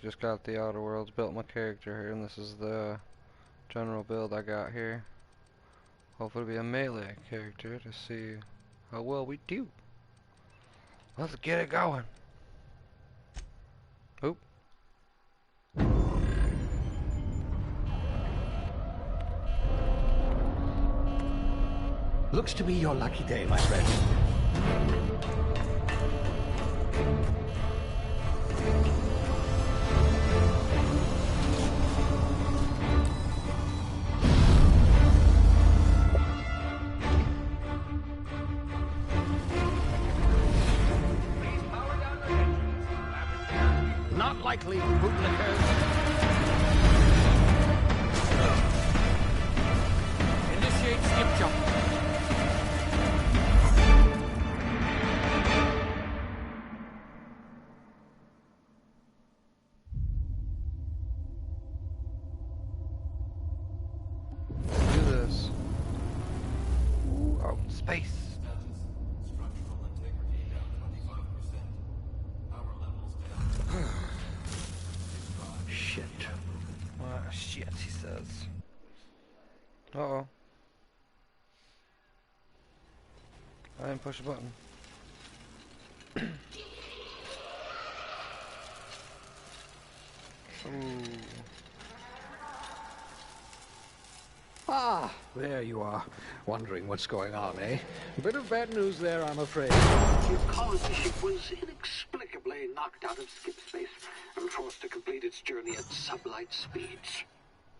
just got the Outer Worlds, built my character here, and this is the general build I got here. Hopefully it'll be a melee character to see how well we do. Let's get it going. Oop. Looks to be your lucky day, my friend. Not likely, bootlickers. Initiate skip jump. Do this. Ooh, out in space. Shit. Ah, shit, he says. Uh-oh. I didn't push a button. Ooh. Ah, there you are. Wondering what's going on, eh? Bit of bad news there, I'm afraid. Your colony ship was inexplicably knocked out of skip space and forced to complete its journey at sublight speeds.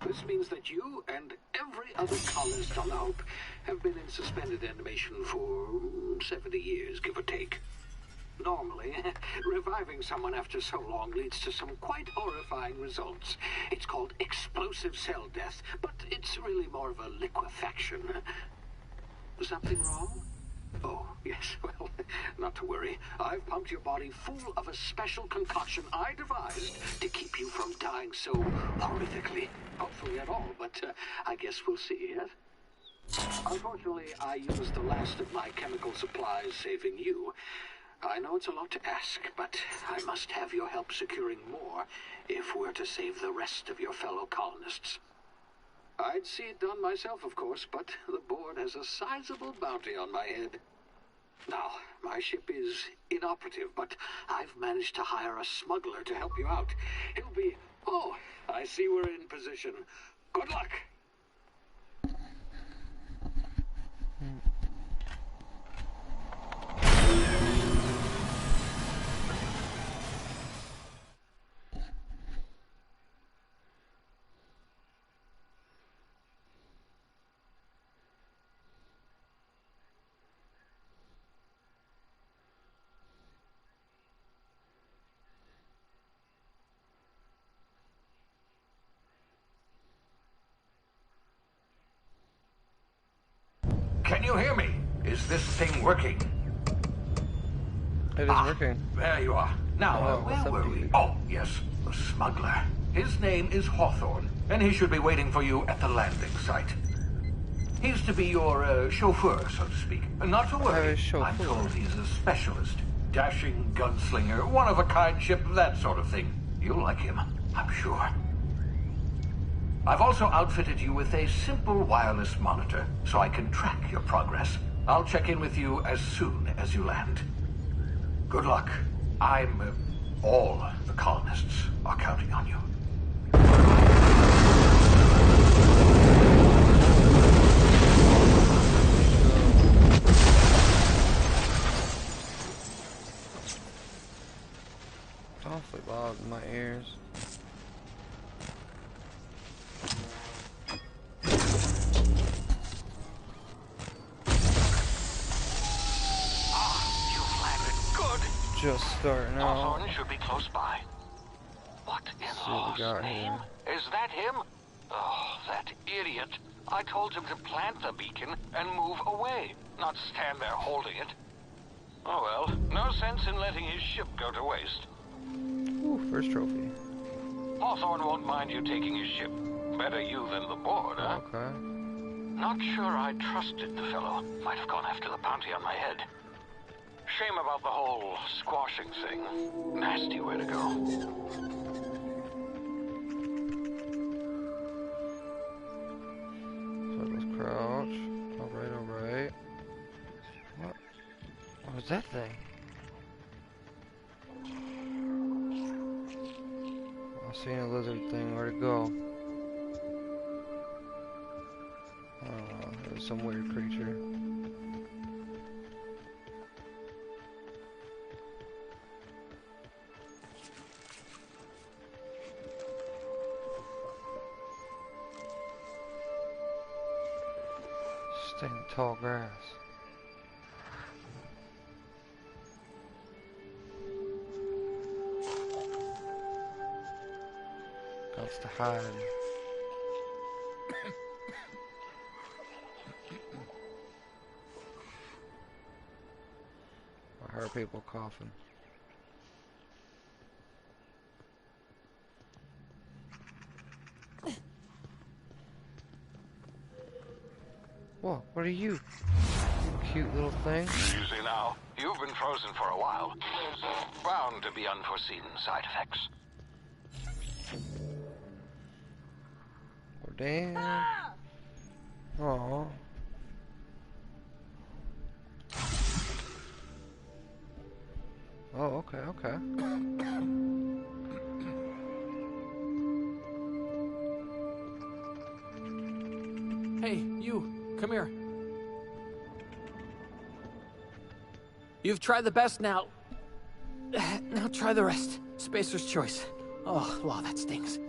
This means that you and every other colonist on the Hope have been in suspended animation for 70 years, give or take. Normally, reviving someone after so long leads to some quite horrifying results. It's called explosive cell death, but it's really more of a liquefaction. Something wrong? Oh, yes, well, not to worry. I've pumped your body full of a special concoction I devised to keep you from dying so horrifically. Hopefully at all, but I guess we'll see, yes? Unfortunately, I used the last of my chemical supplies saving you. I know it's a lot to ask, but I must have your help securing more if we're to save the rest of your fellow colonists. I'd see it done myself, of course, but the board has a sizable bounty on my head. Now, my ship is inoperative, but I've managed to hire a smuggler to help you out. He'll be... Oh, I see we're in position. Good luck! Can you hear me? Is this thing working? It is working. There you are. Now, what's where up, were we? dude? Oh, yes, the smuggler. His name is Hawthorne, and he should be waiting for you at the landing site. He's to be your chauffeur, so to speak. Not to worry, chauffeur. I'm told he's a specialist. Dashing gunslinger, one-of-a-kind ship, that sort of thing. You'll like him, I'm sure. I've also outfitted you with a simple wireless monitor, so I can track your progress. I'll check in with you as soon as you land. Good luck. All the colonists are counting on you. It's awfully loud in my ears. You've landed good. Just starting out. Hawthorne should be close by. What in See what we Lord's got name? here. Is that him? Oh, that idiot. I told him to plant the beacon and move away, not stand there holding it. Oh well, no sense in letting his ship go to waste. Ooh, first trophy. Hawthorne won't mind you taking his ship. Better you than the board, huh? Okay. Not sure I trusted the fellow. Might have gone after the bounty on my head. Shame about the whole squashing thing. Nasty way to go. was that thing? I seen a lizard thing. Where'd it go? I don't know. It was some weird creature. Stay in the tall grass. Gots to hide. I heard people coughing. Whoa, what are you? You cute little thing. Easy now. You've been frozen for a while. There's bound to be unforeseen side effects. Oh, damn. Aww. Oh, okay, okay. Hey, you. Come here. You've tried the best now. Now try the rest. Spacer's choice. Oh, law, that stings.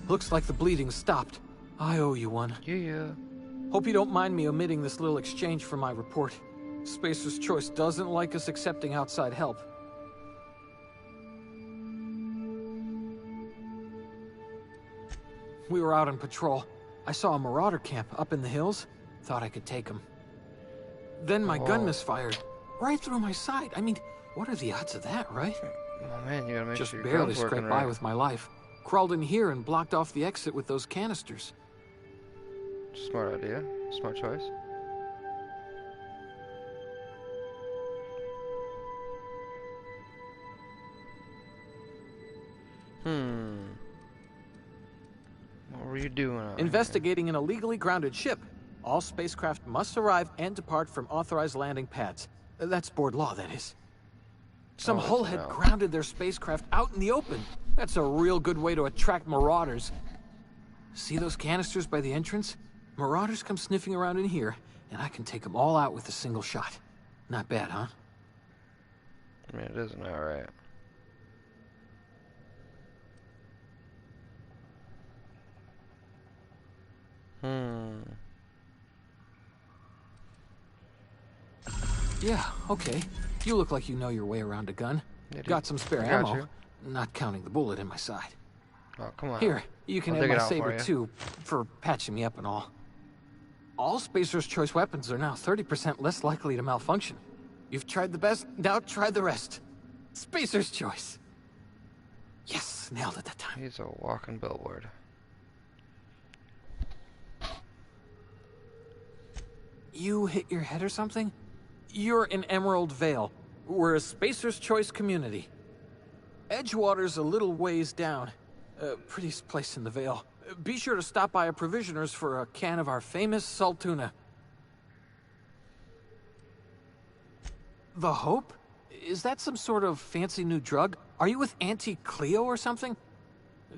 Looks like the bleeding stopped. I owe you one. Yeah. Hope you don't mind me omitting this little exchange from my report. Spacer's choice doesn't like us accepting outside help. We were out on patrol. I saw a marauder camp up in the hills. Thought I could take him. Then my gun misfired. Right through my side. I mean, what are the odds of that, right? Oh man, you gotta make Just sure your barely gun's working scraped by right. with my life. Crawled in here and blocked off the exit with those canisters. Smart idea. Smart choice. What were you doing out here? Investigating an illegally grounded ship. All spacecraft must arrive and depart from authorized landing pads. That's board law, that is. Some Oh, hull that's had no. grounded their spacecraft out in the open. That's a real good way to attract marauders. See those canisters by the entrance? Marauders come sniffing around in here, and I can take them all out with a single shot. Not bad, huh? I mean, it isn't alright. Yeah, okay. You look like you know your way around a gun. Yeah, dude. Got some spare I got ammo. you. Not counting the bullet in my side. Oh, come on. Here, you can I'll have dig it my out for saber you. too, for patching me up and all. All Spacer's Choice weapons are now 30% less likely to malfunction. You've tried the best, now try the rest. Spacer's Choice. Yes, nailed it that time. He's a walking billboard. You hit your head or something? You're in Emerald Vale. We're a Spacer's Choice community. Edgewater's a little ways down. Prettiest place in the Vale. Be sure to stop by a provisioner's for a can of our famous salt tuna. The Hope? Is that some sort of fancy new drug? Are you with Auntie Cleo or something?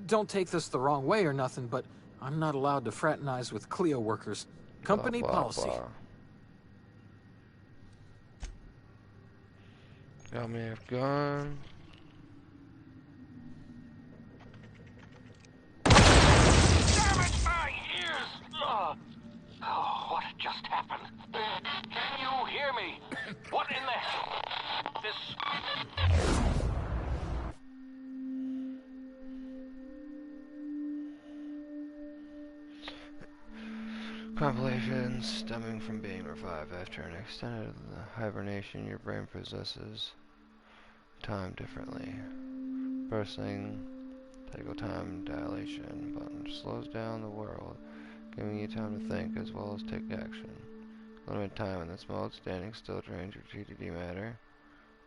Don't take this the wrong way or nothing, but I'm not allowed to fraternize with Cleo workers. Company Blah, blah, policy. blah. Got me a gun. Damn it, my ears! Oh, what just happened? Can you hear me? What in the hell? This... Compilations stemming from being revived after an extended hibernation. Your brain possesses time differently. Pressing Toggle time dilation button slows down the world, giving you time to think as well as take action. Limited time in this mode. Standing still drains your TDD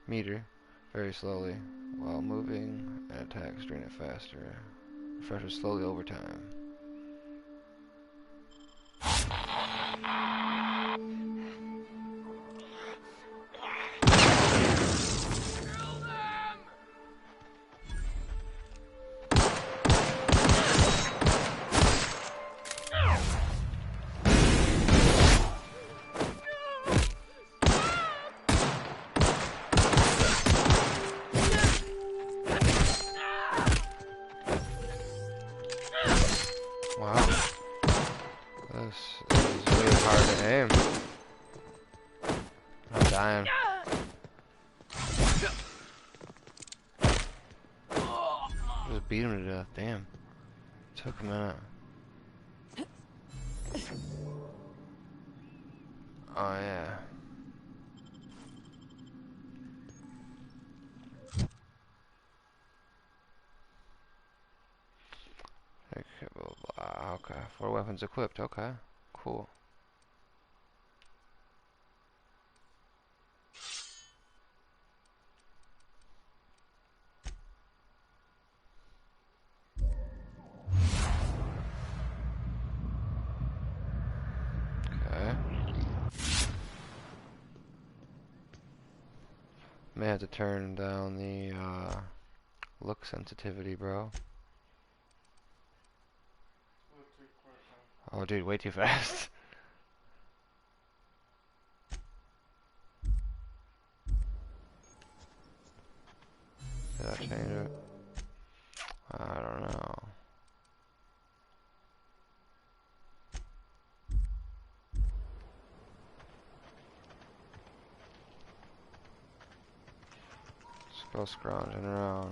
meter very slowly, while moving and attacks drain it faster. Refreshes slowly over time. dying. Just beat him to death. Damn. Took a minute. Oh yeah. Okay, 4 weapons equipped. Okay, cool. Okay. May have to turn down the look sensitivity, bro. Oh, dude, way too fast. Did I change it? I don't know. Let's go scrounging around.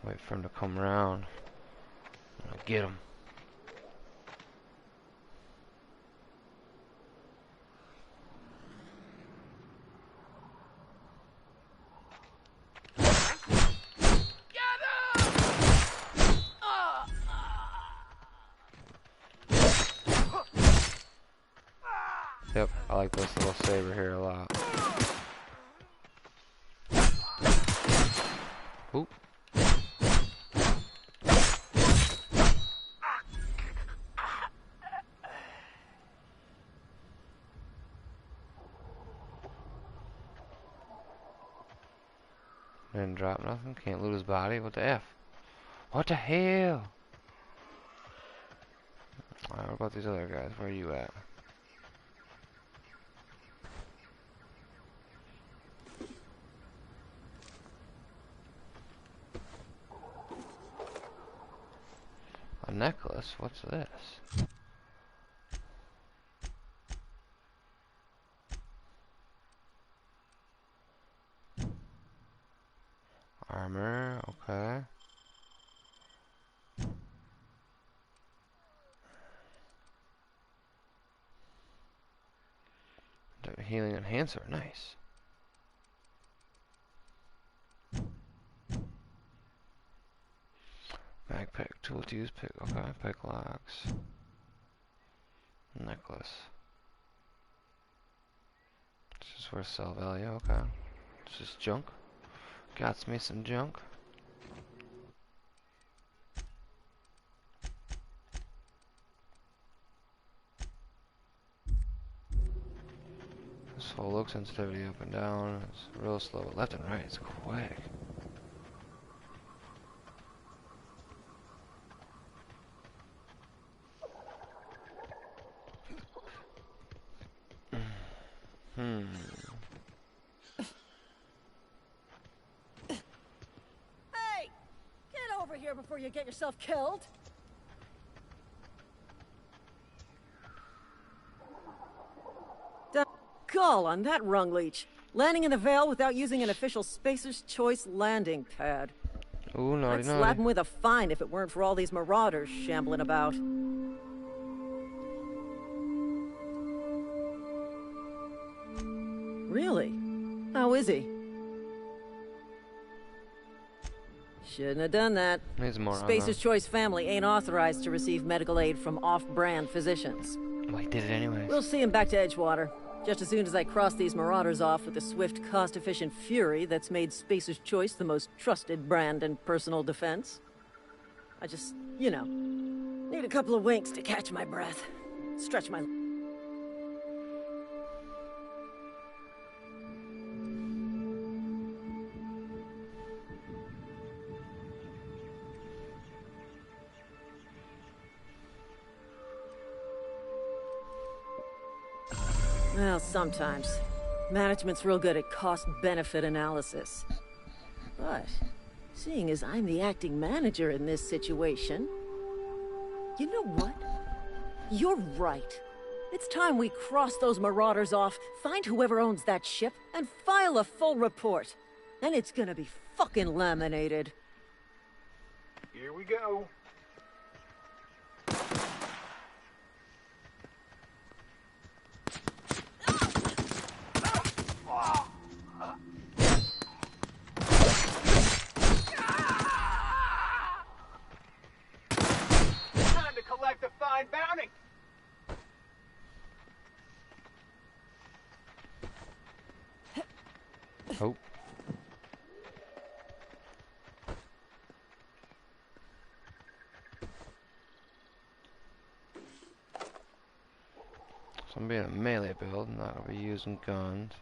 Wait for him to come around. I'll get him. Yep, I like this little saber here a lot. Oop. Didn't drop nothing. Can't loot his body. What the F? What the hell? Alright, what about these other guys? Where are you at? A necklace? What's this? Armor, okay. The healing enhancer, nice. Backpack, tool to use, pick, okay, pick locks. Necklace. This is worth sell value, okay. This is junk. Got me some junk. This whole look sensitivity up and down. It's real slow. Left and right, it's quick. Hey! Get over here before you get yourself killed! Gull on that rung leech. Landing in the Vale without using an official Spacer's Choice landing pad. Ooh, naughty, I'd slap him with a fine if it weren't for all these marauders shambling about. Really? How is he? Shouldn't have done that. Needs more Spacer's Choice family ain't authorized to receive medical aid from off-brand physicians. Well, he did it anyways. We'll see him back to Edgewater. Just as soon as I cross these marauders off with the swift, cost-efficient fury that's made Spacer's Choice the most trusted brand in personal defense. I just, you know, need a couple of winks to catch my breath. Stretch my... Well, sometimes. Management's real good at cost-benefit analysis. But, seeing as I'm the acting manager in this situation... You know what? You're right. It's time we cross those marauders off, find whoever owns that ship, and file a full report. And it's gonna be fucking laminated. Here we go. Time to collect a fine bounty. Oh. So I'm being a melee build, not gonna be using guns.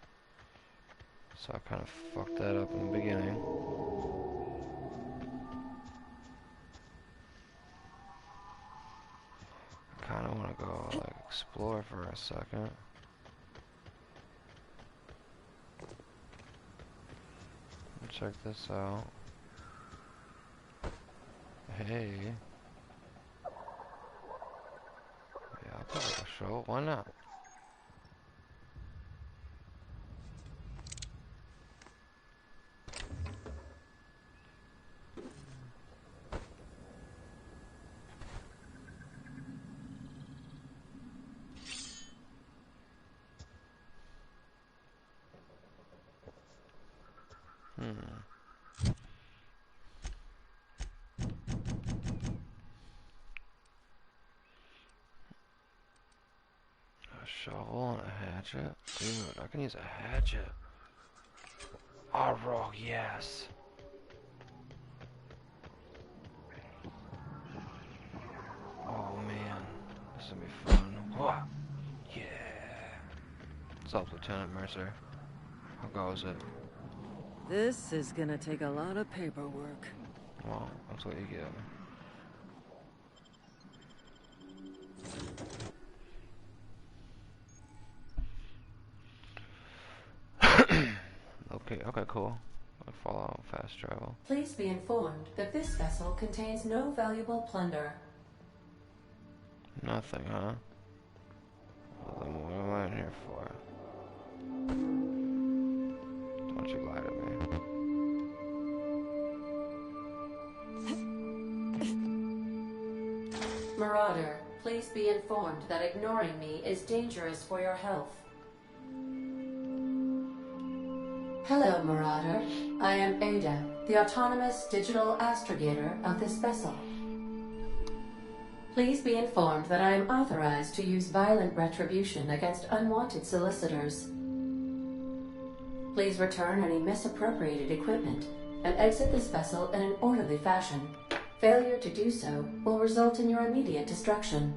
So I kind of fucked that up in the beginning. I kind of want to go like explore for a second. Check this out. Hey. Yeah, I'll put up a show. Why not? A shovel and a hatchet? Dude, I can use a hatchet. Oh, rogue, yes. Oh man, this will be fun. Whoa. Yeah. What's up, Lieutenant Mercer? How goes it? This is gonna take a lot of paperwork. Well, that's what you get. Okay, cool. I'll follow out fast travel. Please be informed that this vessel contains no valuable plunder. Nothing, huh? Well, then what am I in here for? Don't you lie to me. Marauder, please be informed that ignoring me is dangerous for your health. Hello, Marauder. I am Ada, the autonomous digital astrogator of this vessel. Please be informed that I am authorized to use violent retribution against unwanted solicitors. Please return any misappropriated equipment and exit this vessel in an orderly fashion. Failure to do so will result in your immediate destruction.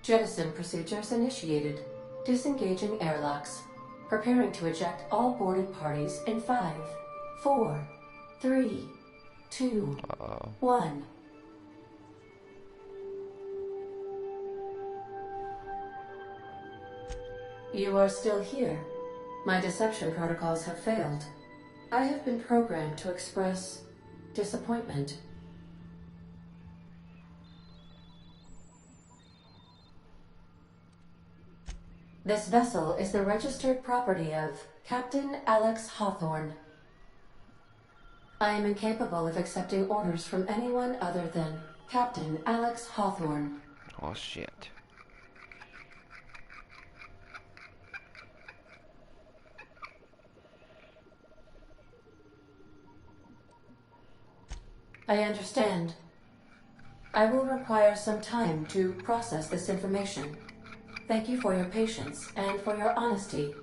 Jettison procedures initiated. Disengaging airlocks. Preparing to eject all boarded parties in 5, 4, 3, 2, 1. You are still here. My deception protocols have failed. I have been programmed to express disappointment. This vessel is the registered property of Captain Alex Hawthorne. I am incapable of accepting orders from anyone other than Captain Alex Hawthorne. Oh shit. I understand. I will require some time to process this information. Thank you for your patience and for your honesty.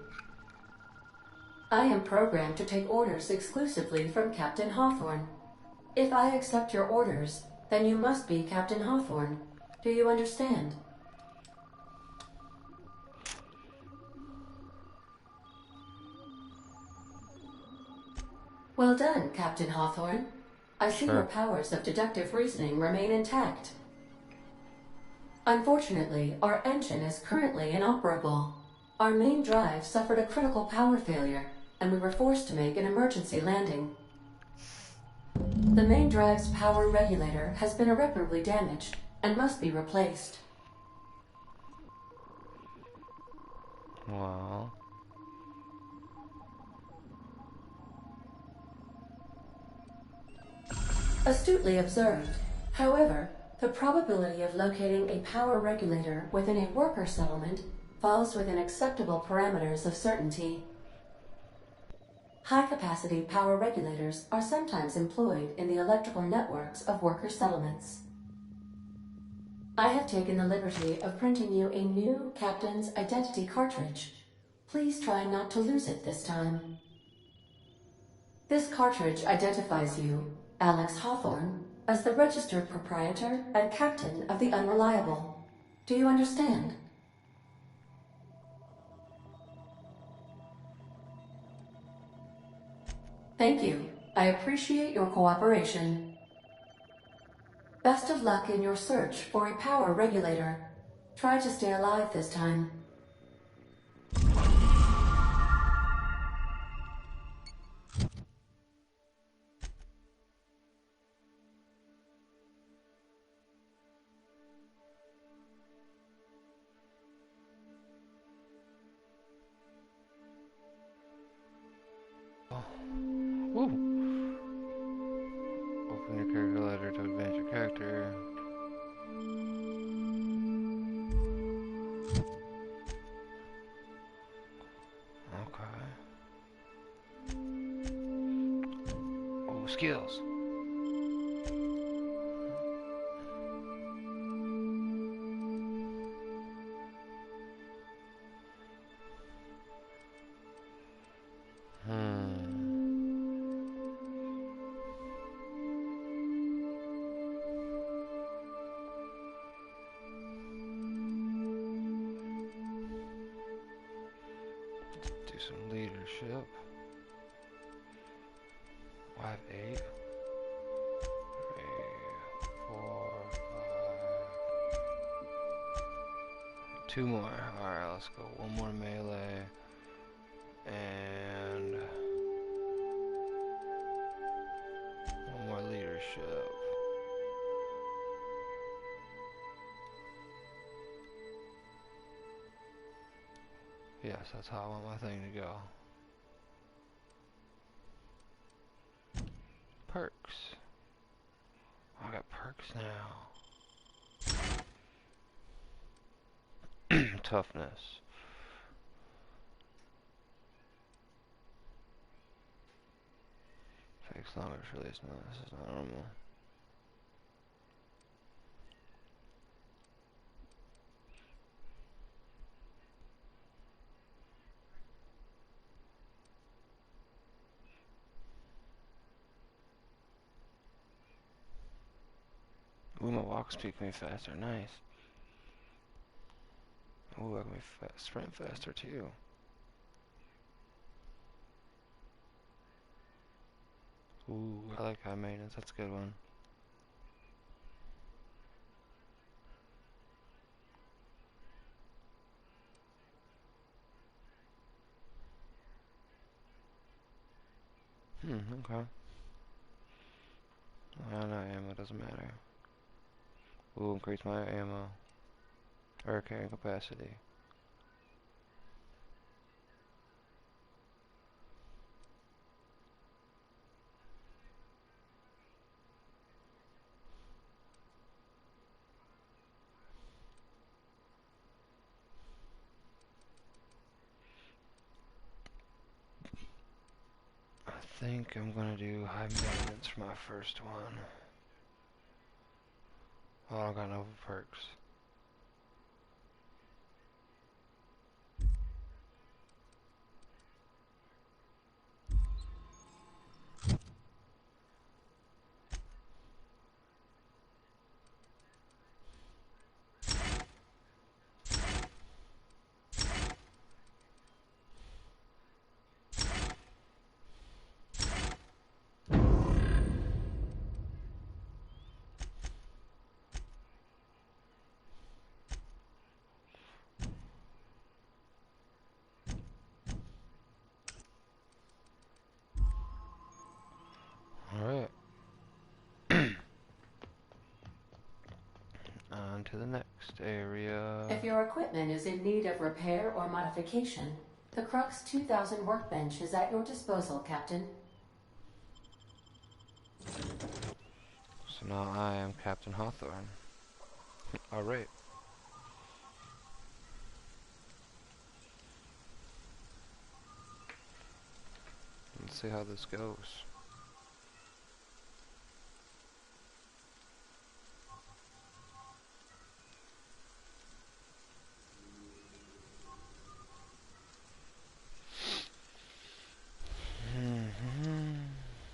I am programmed to take orders exclusively from Captain Hawthorne. If I accept your orders, then you must be Captain Hawthorne. Do you understand? Well done, Captain Hawthorne. I see your powers of deductive reasoning remain intact. Unfortunately, our engine is currently inoperable. Our main drive suffered a critical power failure, and we were forced to make an emergency landing. The main drive's power regulator has been irreparably damaged and must be replaced. Wow. Astutely observed. However, the probability of locating a power regulator within a worker settlement falls within acceptable parameters of certainty. High-capacity power regulators are sometimes employed in the electrical networks of worker settlements. I have taken the liberty of printing you a new Captain's Identity cartridge. Please try not to lose it this time. This cartridge identifies you, Alex Hawthorne, as the registered proprietor and captain of the Unreliable. Do you understand? Thank you. I appreciate your cooperation. Best of luck in your search for a power regulator. Try to stay alive this time. Woo! Open your character ladder to advance your character. Okay. Oh, skills. Do some leadership. 5, 8. 3, 4, 5. 2 more. Alright, let's go. 1 more melee. And 1 more leadership. Yes, that's how I want my thing to go. Perks. I got perks now. Toughness. Takes longer to release. No, this is not normal. Ooh, my walk speed can be faster. Nice. Ooh, I can be sprint faster too. Ooh, I like high maintenance. That's a good one. Okay. No ammo, doesn't matter. Ooh, increase my ammo. Or carrying capacity. I think I'm gonna do high maintenance for my first one. Oh, I don't got no perks. Alright. On to the next area. If your equipment is in need of repair or modification, the Crux 2000 workbench is at your disposal, Captain. So now I am Captain Hawthorne. Alright. Let's see how this goes.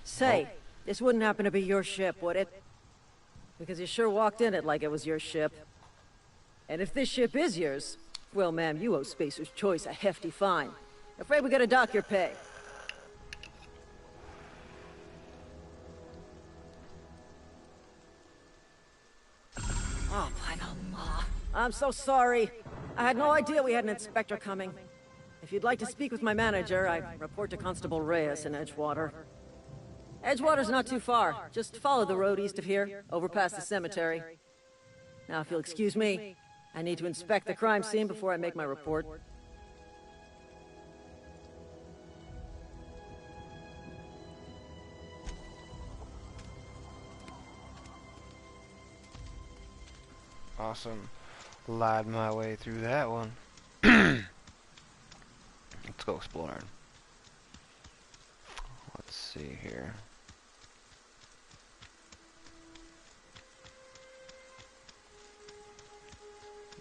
Say, this wouldn't happen to be your ship, would it? Because you sure walked in it like it was your ship. And if this ship is yours, well, ma'am, you owe Spacer's Choice a hefty fine. Afraid we gotta dock your pay. Oh, by the law. I'm so sorry. I had no idea we had an inspector coming. If you'd like to speak with my manager, I report to Constable Reyes in Edgewater. Edgewater's not too far. Just follow the road east of here, over past the cemetery. Now, if you'll excuse me, I need to inspect the crime scene before I make my report. Awesome. Lied my way through that one. Let's go exploring. Let's see here.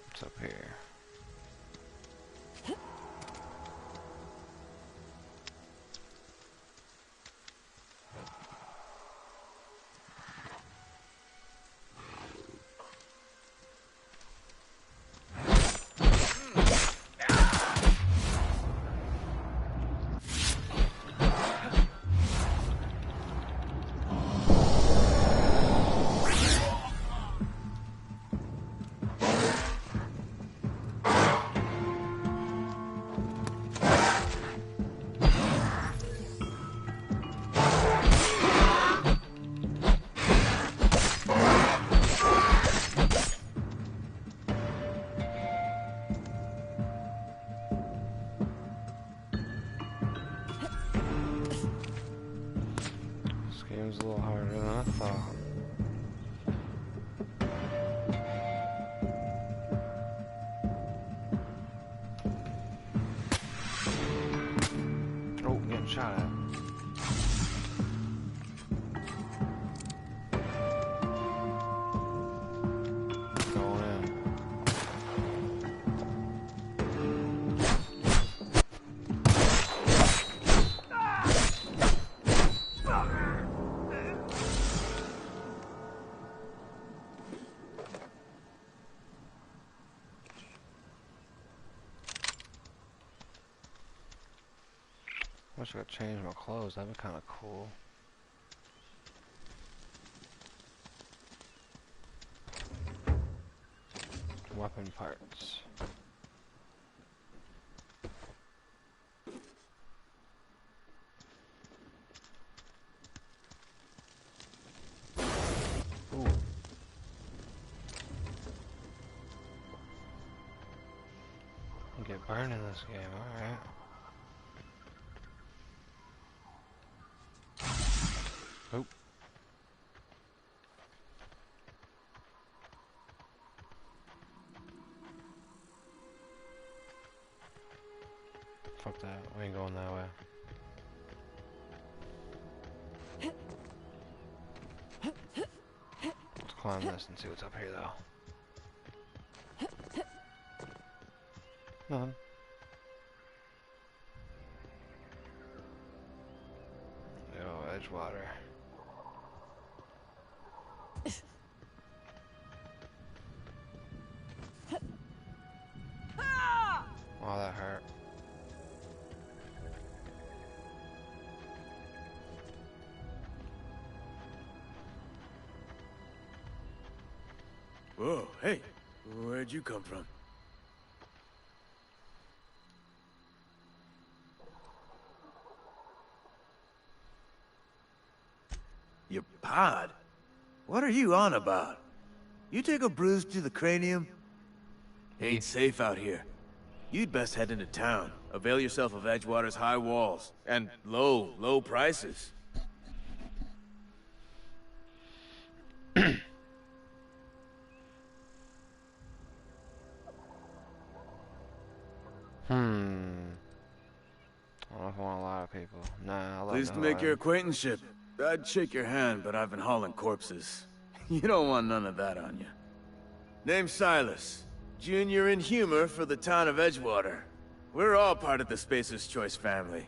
What's up here? Game's a little harder than I thought. Oh, getting shot at. Going in. Wish I could change my clothes, that'd be kind of cool. Weapon parts. Ooh. You get burned in this game, alright. Oh. Fuck that, we ain't going that way. Let's climb this and see what's up here, though. Nothing. Yo, Edgewater. Oh, that hurt. Whoa, hey, where'd you come from? Your pod? What are you on about? You take a bruise to the cranium? Ain't safe out here. You'd best head into town. Avail yourself of Edgewater's high walls. And low prices. I don't know if I want a lot of people. Nah, I'll let Pleased to them make know. your acquaintanceship. I'd shake your hand, but I've been hauling corpses. You don't want none of that on you. Name's Silas. Junior in humor for the town of Edgewater. We're all part of the Spacer's Choice family.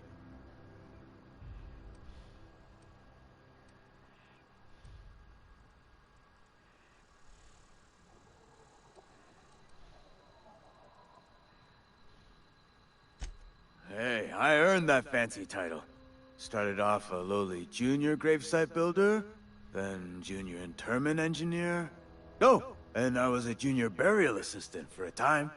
Hey, I earned that fancy title. Started off a lowly junior gravesite builder, then junior interment engineer. Oh, and I was a junior burial assistant for a time.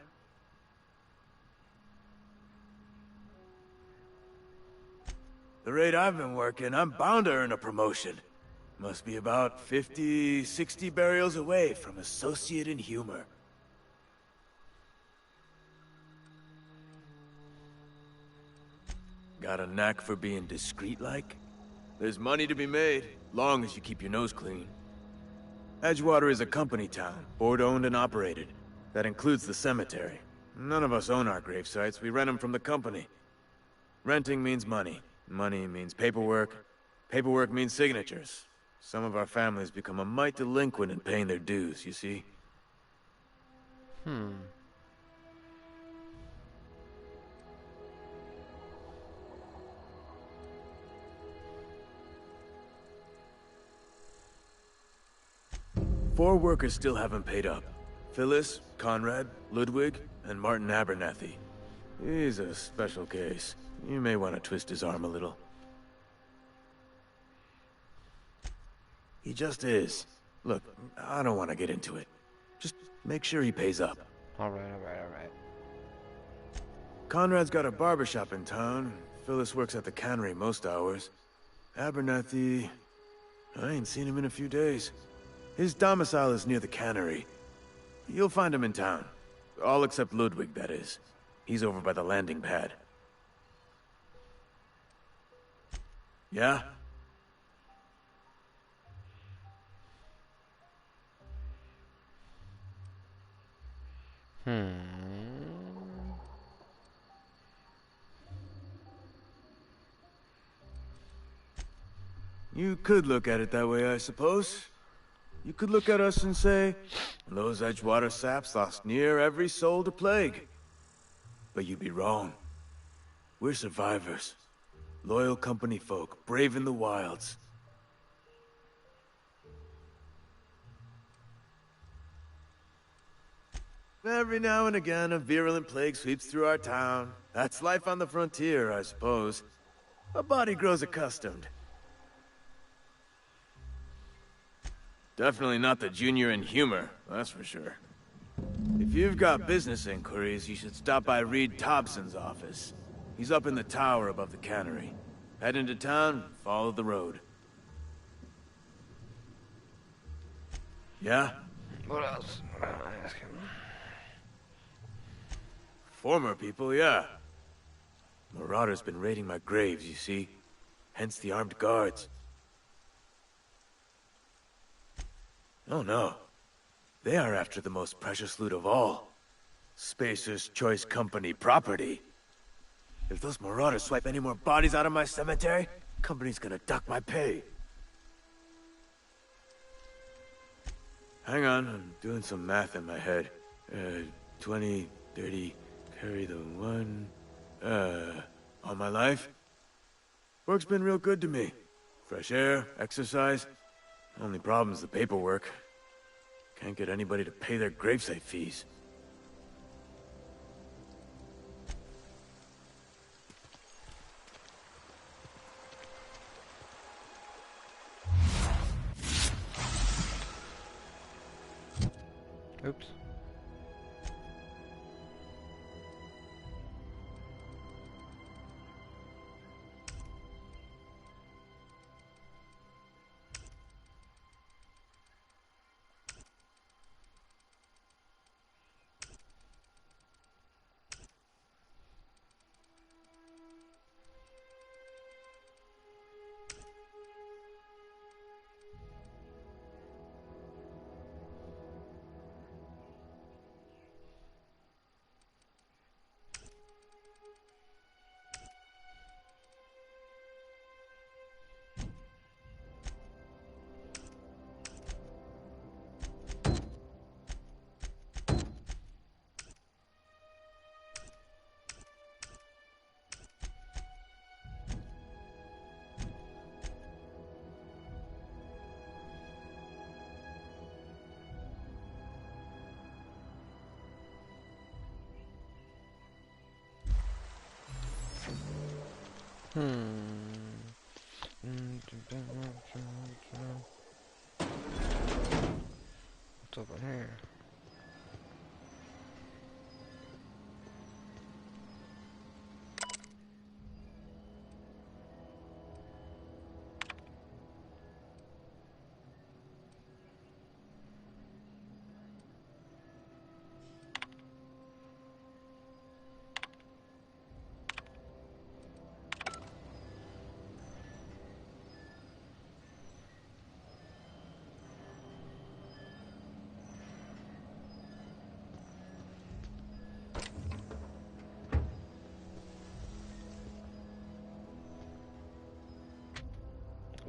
The rate I've been working, I'm bound to earn a promotion. Must be about 50, 60 burials away from associate in humor. Got a knack for being discreet-like? There's money to be made, long as you keep your nose clean. Edgewater is a company town, board-owned and operated. That includes the cemetery. None of us own our gravesites, we rent them from the company. Renting means money. Money means paperwork. Paperwork means signatures. Some of our families become a mite delinquent in paying their dues, you see? Four workers still haven't paid up. Phyllis, Conrad, Ludwig, and Martin Abernathy. He's a special case. You may want to twist his arm a little. He just is. Look, I don't want to get into it. Just make sure he pays up. Alright. Conrad's got a barbershop in town. Phyllis works at the cannery most hours. Abernathy... I ain't seen him in a few days. His domicile is near the cannery. You'll find him in town. All except Ludwig, that is. He's over by the landing pad. Yeah? You could look at it that way, I suppose. You could look at us and say, those Edgewater saps lost near every soul to plague. But you'd be wrong. We're survivors. Loyal company folk, brave in the wilds. Every now and again, a virulent plague sweeps through our town. That's life on the frontier, I suppose. A body grows accustomed. Definitely not the junior in humor, that's for sure. If you've got business inquiries, you should stop by Reed Thompson's office. He's up in the tower above the cannery. Head into town, follow the road. Yeah? What else? What am I asking? Former people, yeah. Marauders been raiding my graves, you see. Hence the armed guards. Oh no. They are after the most precious loot of all. Spacer's Choice Company property. If those marauders swipe any more bodies out of my cemetery, company's gonna duck my pay. Hang on, I'm doing some math in my head. 20, 30, carry the 1... all my life? Work's been real good to me. Fresh air, exercise. Only problem's the paperwork. Can't get anybody to pay their gravesite fees. Oops. What's up in here?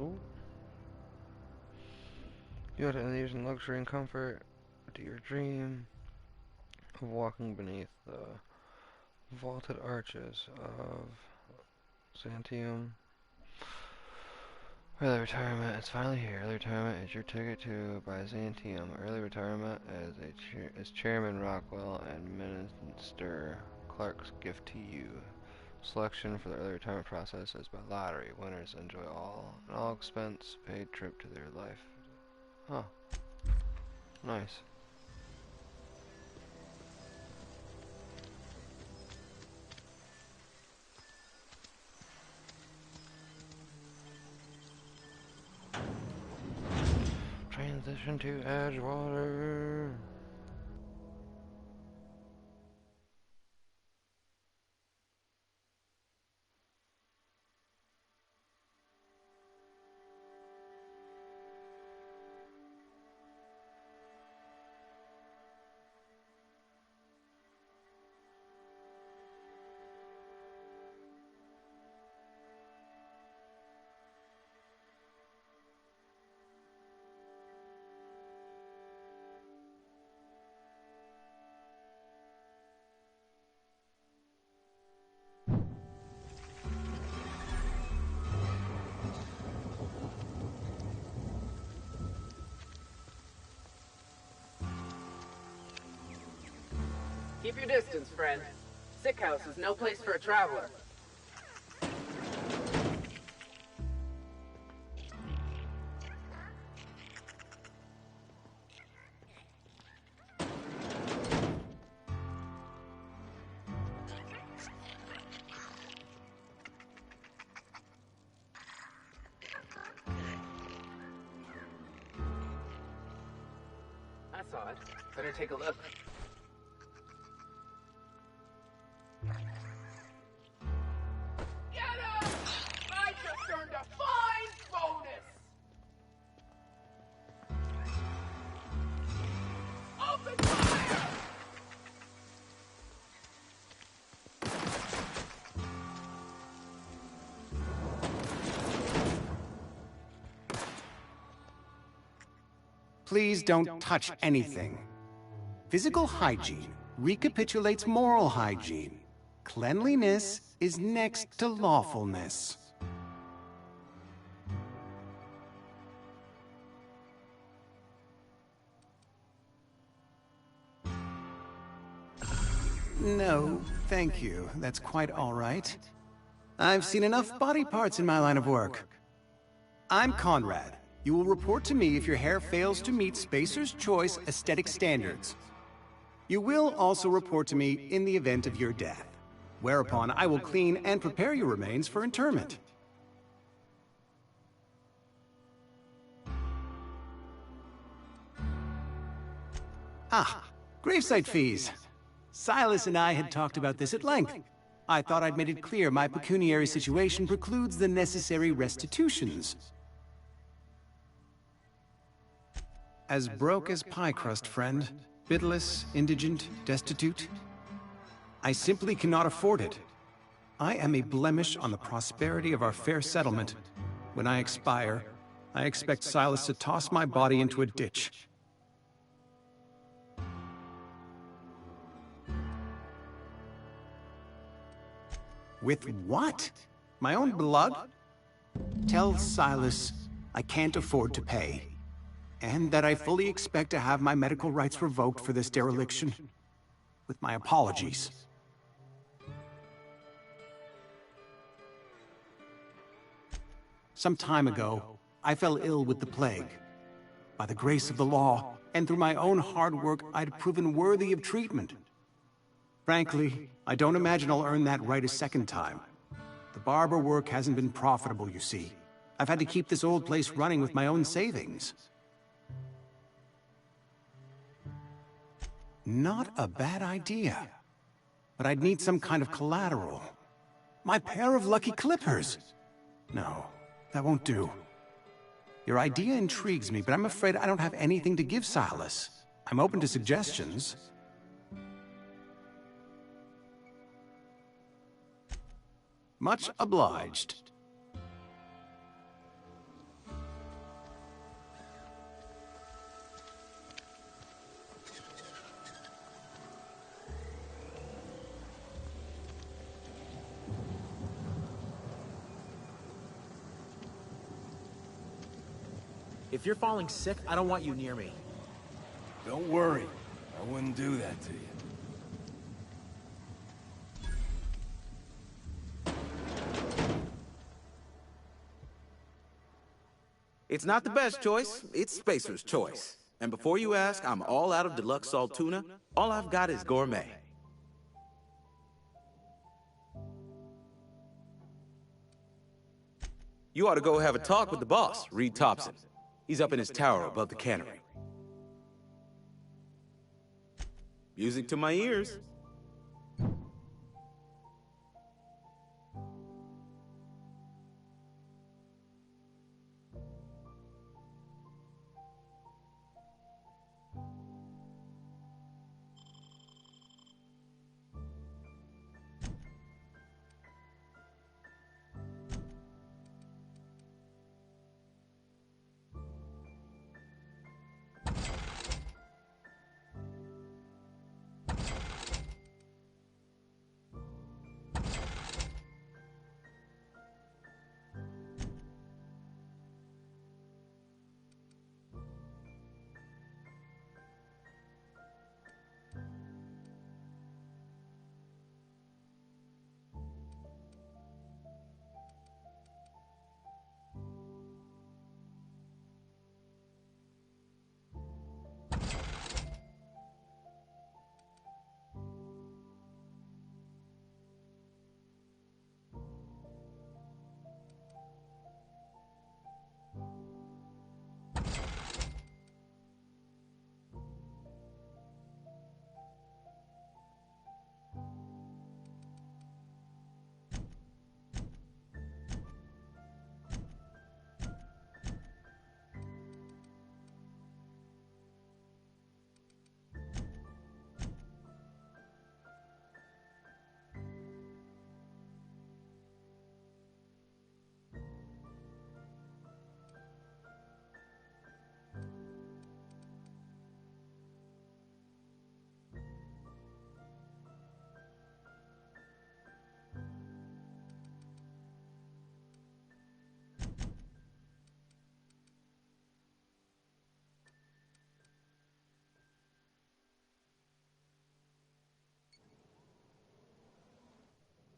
Ooh. You had to use in luxury and comfort to your dream of walking beneath the vaulted arches of Santium. Early retirement, it's finally here. Early retirement is your ticket to Byzantium. Early retirement is Chairman Rockwell and Minister Clark's gift to you. Selection for the early retirement process is by lottery. Winners enjoy an all expense paid trip to their life. Huh. Nice. Transition to Edgewater. Keep your distance, friend. Sick house is no place for a traveler. I saw it. Better take a look. Please don't touch anything. Physical hygiene recapitulates moral hygiene. Cleanliness is next to lawfulness. No, thank you. That's quite all right. I've seen enough body parts in my line of work. I'm Conrad. You will report to me if your hair fails to meet Spacer's Choice aesthetic standards. You will also report to me in the event of your death, whereupon I will clean and prepare your remains for interment. Ah, gravesite fees. Silas and I had talked about this at length. I thought I'd made it clear my pecuniary situation precludes the necessary restitutions. As broke as pie crust, friend. Bitless, indigent, destitute. I simply cannot afford it. I am a blemish on the prosperity of our fair settlement. When I expire, I expect Silas to toss my body into a ditch. With what? My own blood? Tell Silas I can't afford to pay. And that I fully expect to have my medical rights revoked for this dereliction. With my apologies. Some time ago, I fell ill with the plague. By the grace of the law, and through my own hard work, I'd proven worthy of treatment. Frankly, I don't imagine I'll earn that right a second time. The barber work hasn't been profitable, you see. I've had to keep this old place running with my own savings. Not a bad idea. But I'd need some kind of collateral. My pair of lucky clippers! No, that won't do. Your idea intrigues me, but I'm afraid I don't have anything to give Silas. I'm open to suggestions. Much obliged. If you're falling sick, I don't want you near me. Don't worry. I wouldn't do that to you. It's not the best choice, it's Spacer's Choice. And before you ask, I'm all out of deluxe salt tuna. All I've got is gourmet. You ought to go have a talk with the boss, Reed Thompson. He's up in his tower above the cannery. Music to my ears.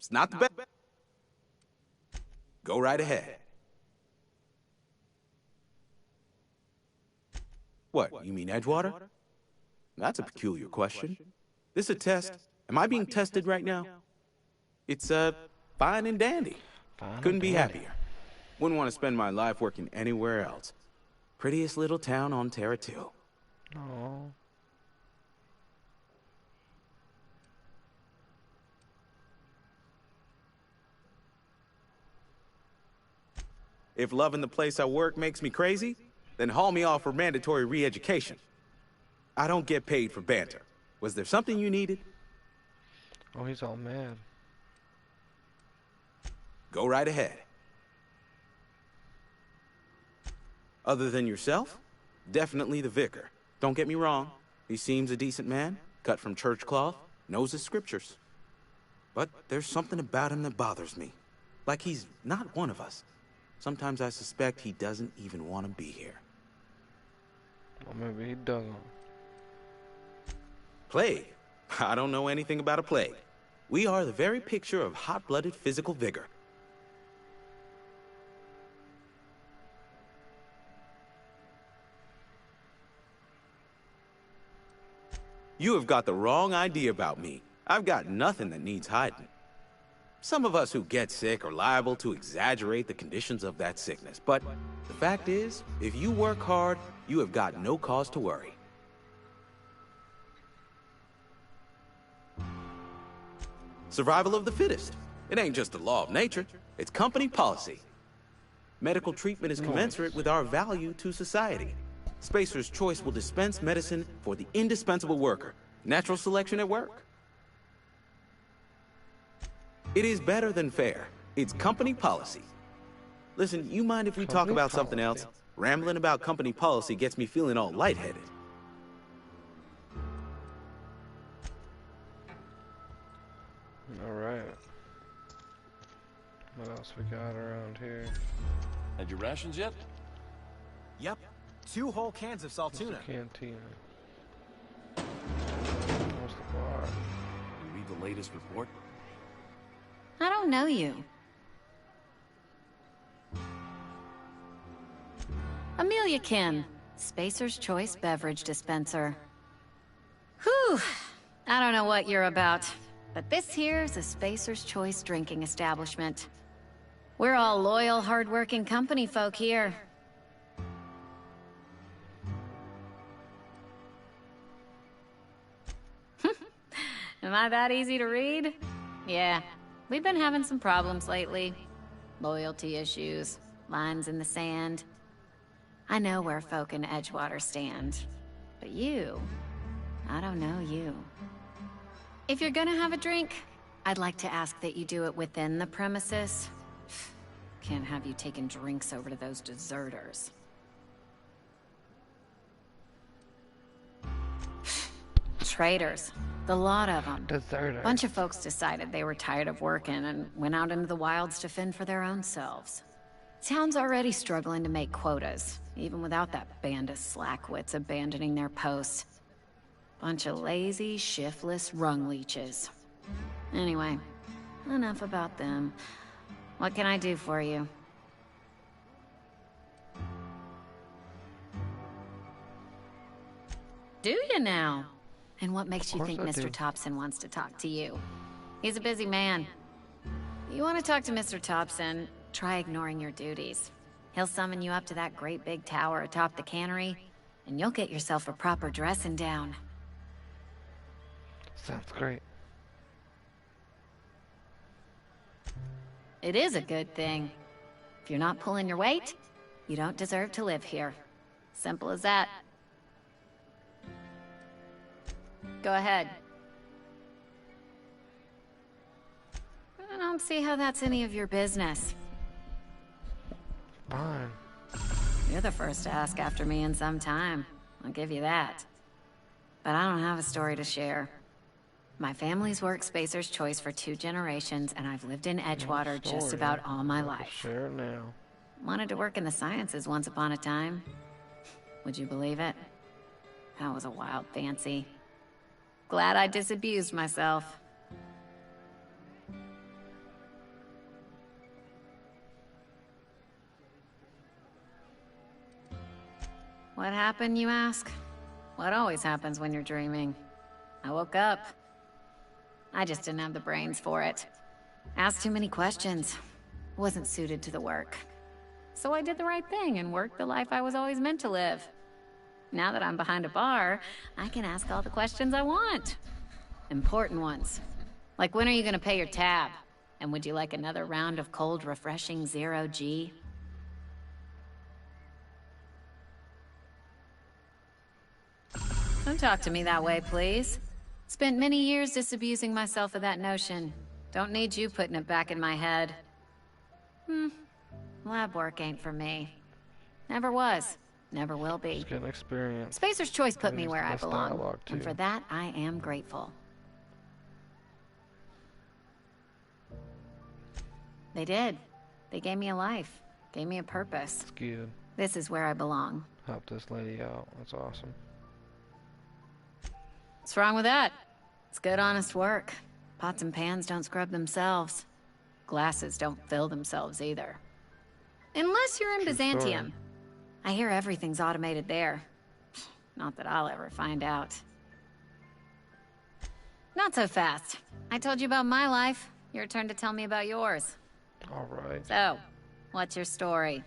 It's not the best. Go right ahead. What, you mean Edgewater? That's a peculiar question. This a test? Am I being tested right now? It's, fine and dandy. Couldn't be happier. Wouldn't want to spend my life working anywhere else. Prettiest little town on Terra 2. Aww. If loving the place I work makes me crazy, then haul me off for mandatory re-education. I don't get paid for banter. Was there something you needed? Oh, he's all mad. Go right ahead. Other than yourself? Definitely the vicar. Don't get me wrong. He seems a decent man, cut from church cloth, knows his scriptures. But there's something about him that bothers me. Like he's not one of us. Sometimes I suspect he doesn't even want to be here. Well, maybe he doesn't. Plague? I don't know anything about a plague. We are the very picture of hot-blooded physical vigor. You have got the wrong idea about me. I've got nothing that needs hiding. Some of us who get sick are liable to exaggerate the conditions of that sickness, but the fact is, if you work hard, you have got no cause to worry. Survival of the fittest. It ain't just a law of nature, it's company policy. Medical treatment is commensurate with our value to society. Spacer's Choice will dispense medicine for the indispensable worker. Natural selection at work. It is better than fair. It's company policy. Listen, you mind if we talk about something else? Rambling about company policy gets me feeling all lightheaded. Alright. What else we got around here? Had your rations yet? Yep. 2 whole cans of saltuna. Cantina. Where's the bar? You read the latest report? I don't know you. Amelia Kim, Spacer's Choice beverage dispenser. Whew, I don't know what you're about, but this here's a Spacer's Choice drinking establishment. We're all loyal, hard-working company folk here. Am I that easy to read? Yeah. We've been having some problems lately. Loyalty issues, lines in the sand. I know where folk in Edgewater stand. But you, I don't know you. If you're gonna have a drink, I'd like to ask that you do it within the premises. Can't have you taking drinks over to those deserters. Traitors. The lot of them. Deserters. Bunch of folks decided they were tired of working and went out into the wilds to fend for their own selves. Town's already struggling to make quotas, even without that band of slackwits abandoning their posts. Bunch of lazy, shiftless rung leeches. Anyway, enough about them. What can I do for you? Do you now? And what makes you think Mr. Thompson wants to talk to you? He's a busy man. You want to talk to Mr. Thompson, try ignoring your duties. He'll summon you up to that great big tower atop the cannery, and you'll get yourself a proper dressing down. Sounds great. It is a good thing. If you're not pulling your weight, you don't deserve to live here. Simple as that. Go ahead. I don't see how that's any of your business. Fine. You're the first to ask after me in some time. I'll give you that. But I don't have a story to share. My family's worked Spacer's Choice for 2 generations, and I've lived in Edgewater just about all my life. Share it now. Wanted to work in the sciences once upon a time. Would you believe it? That was a wild fancy. Glad I disabused myself. What happened, you ask? What always happens when you're dreaming. I woke up. I just didn't have the brains for it. Asked too many questions. Wasn't suited to the work. So I did the right thing and worked the life I was always meant to live. Now that I'm behind a bar, I can ask all the questions I want. Important ones. Like, when are you gonna pay your tab? And would you like another round of cold, refreshing Zero-G? Don't talk to me that way, please. Spent many years disabusing myself of that notion. Don't need you putting it back in my head. Lab work ain't for me. Never was. Never will be. Just getting experience. Spacer's Choice put me Use where I this belong. dialogue, And too. for that, I am grateful. They did. They gave me a life. Gave me a purpose. It's good. This is where I belong. Help this lady out. That's awesome. What's wrong with that? It's good, honest work. Pots and pans don't scrub themselves. Glasses don't fill themselves either. Unless you're in True Byzantium. story. I hear everything's automated there. Not that I'll ever find out. Not so fast. I told you about my life. Your turn to tell me about yours. All right. So, what's your story?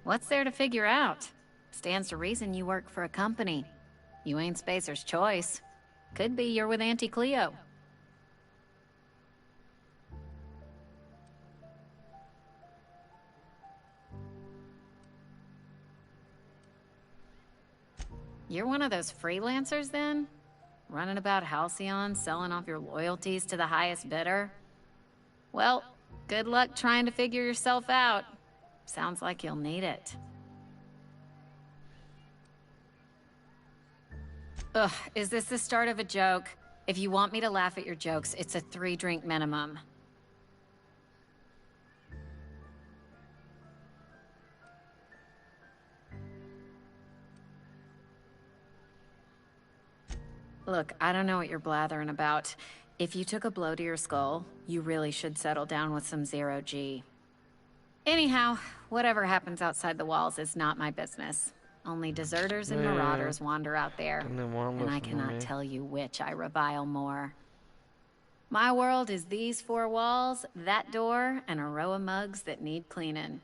What's there to figure out? Stands to reason you work for a company. You ain't Spacer's Choice. Could be you're with Auntie Cleo. You're one of those freelancers, then? Running about Halcyon, selling off your loyalties to the highest bidder? Well, good luck trying to figure yourself out. Sounds like you'll need it. Ugh, is this the start of a joke? If you want me to laugh at your jokes, it's a 3-drink minimum. Look, I don't know what you're blathering about. If you took a blow to your skull, you really should settle down with some Zero-G. Anyhow, whatever happens outside the walls is not my business. Only deserters and Yeah. marauders wander out there, Didn't want to and I listen to cannot me. tell you which I revile more. My world is these 4 walls, that door, and a row of mugs that need cleaning.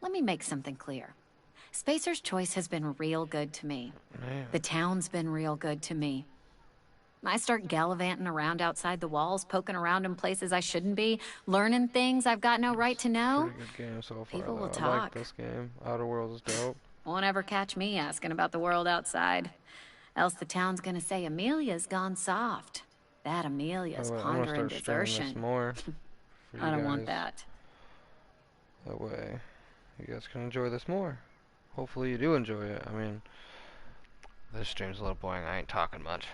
Let me make something clear. Spacer's Choice has been real good to me. Man. The town's been real good to me. I start gallivanting around outside the walls, poking around in places I shouldn't be, learning things I've got no right to know. Pretty good game so far. People will though. I like talk. this game. Outer Worlds is dope. Won't ever catch me asking about the world outside. Else the town's gonna say Amelia's gone soft. That Amelia's I'm gonna pondering start streaming this desertion. more. for you I don't want guys. that. That way, you guys can enjoy this more. Hopefully you do enjoy it. I mean, this stream's a little boring. I ain't talking much.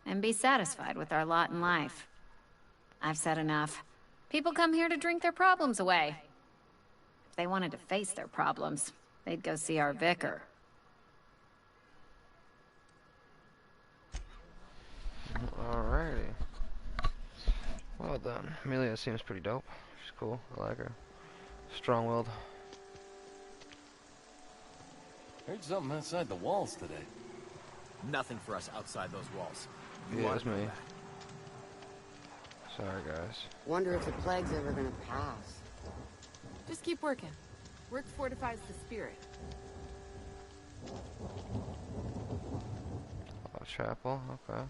And be satisfied with our lot in life. I've said enough. People come here to drink their problems away. If they wanted to face their problems, they'd go see our vicar. Alrighty. Well done. Amelia seems pretty dope. She's cool. I like her. Strong-willed. Heard something outside the walls today. Nothing for us outside those walls. Yeah, it's me. Sorry, guys. Wonder if the plague's ever gonna pass. Just keep working. Work fortifies the spirit. Oh, chapel. Okay.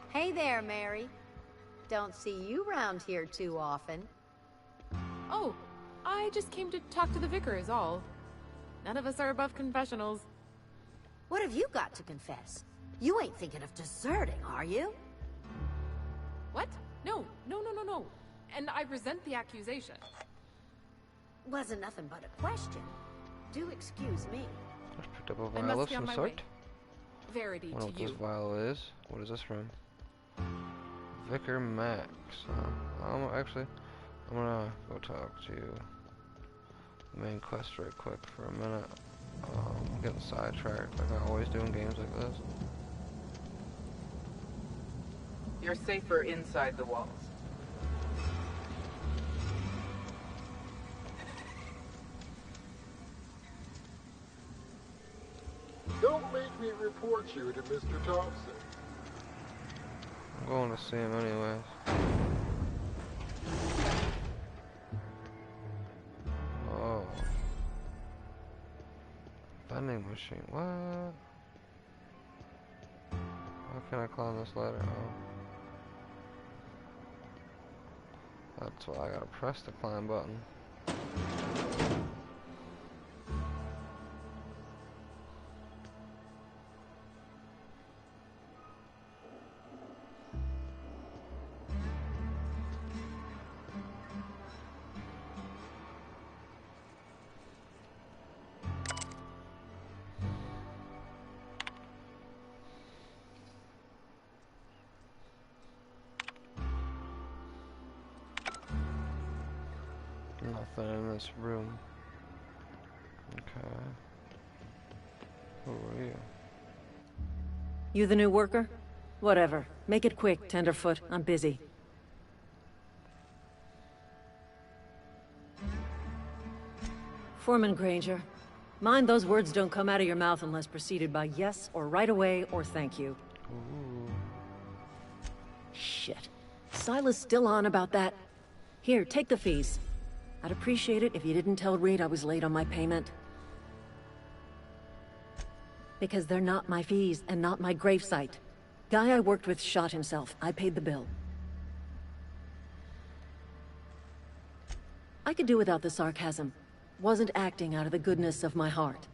Hey there, Mary. Don't see you round here too often. Oh, I just came to talk to the vicar is all. None of us are above confessionals. What have you got to confess? You ain't thinking of deserting, are you? What? No. And I resent the accusation. Wasn't nothing but a question. Do excuse me. Just picked up a I vial must of be on some my sort. way. Verity I don't know what to this you. vial is. What is this from? Vicar Max. I'm gonna go talk to the main quest right quick for a minute. I'm getting sidetracked like I always do in games like this. You're safer inside the walls. Don't make me report you to Mr. Thompson. I'm going to see him anyways. Oh. Vending machine. What? How can I climb this ladder? Oh. That's why I gotta press the climb button. Nothing in this room. Okay. Who are you? You the new worker? Whatever. Make it quick, Tenderfoot. I'm busy. Foreman Granger. Mind those words don't come out of your mouth unless preceded by yes, or right away, or thank you. Ooh. Shit. Silas still on about that? Here, take the fees. I'd appreciate it if you didn't tell Reed I was late on my payment. Because they're not my fees, and not my gravesite. Guy I worked with shot himself. I paid the bill. I could do without the sarcasm. Wasn't acting out of the goodness of my heart.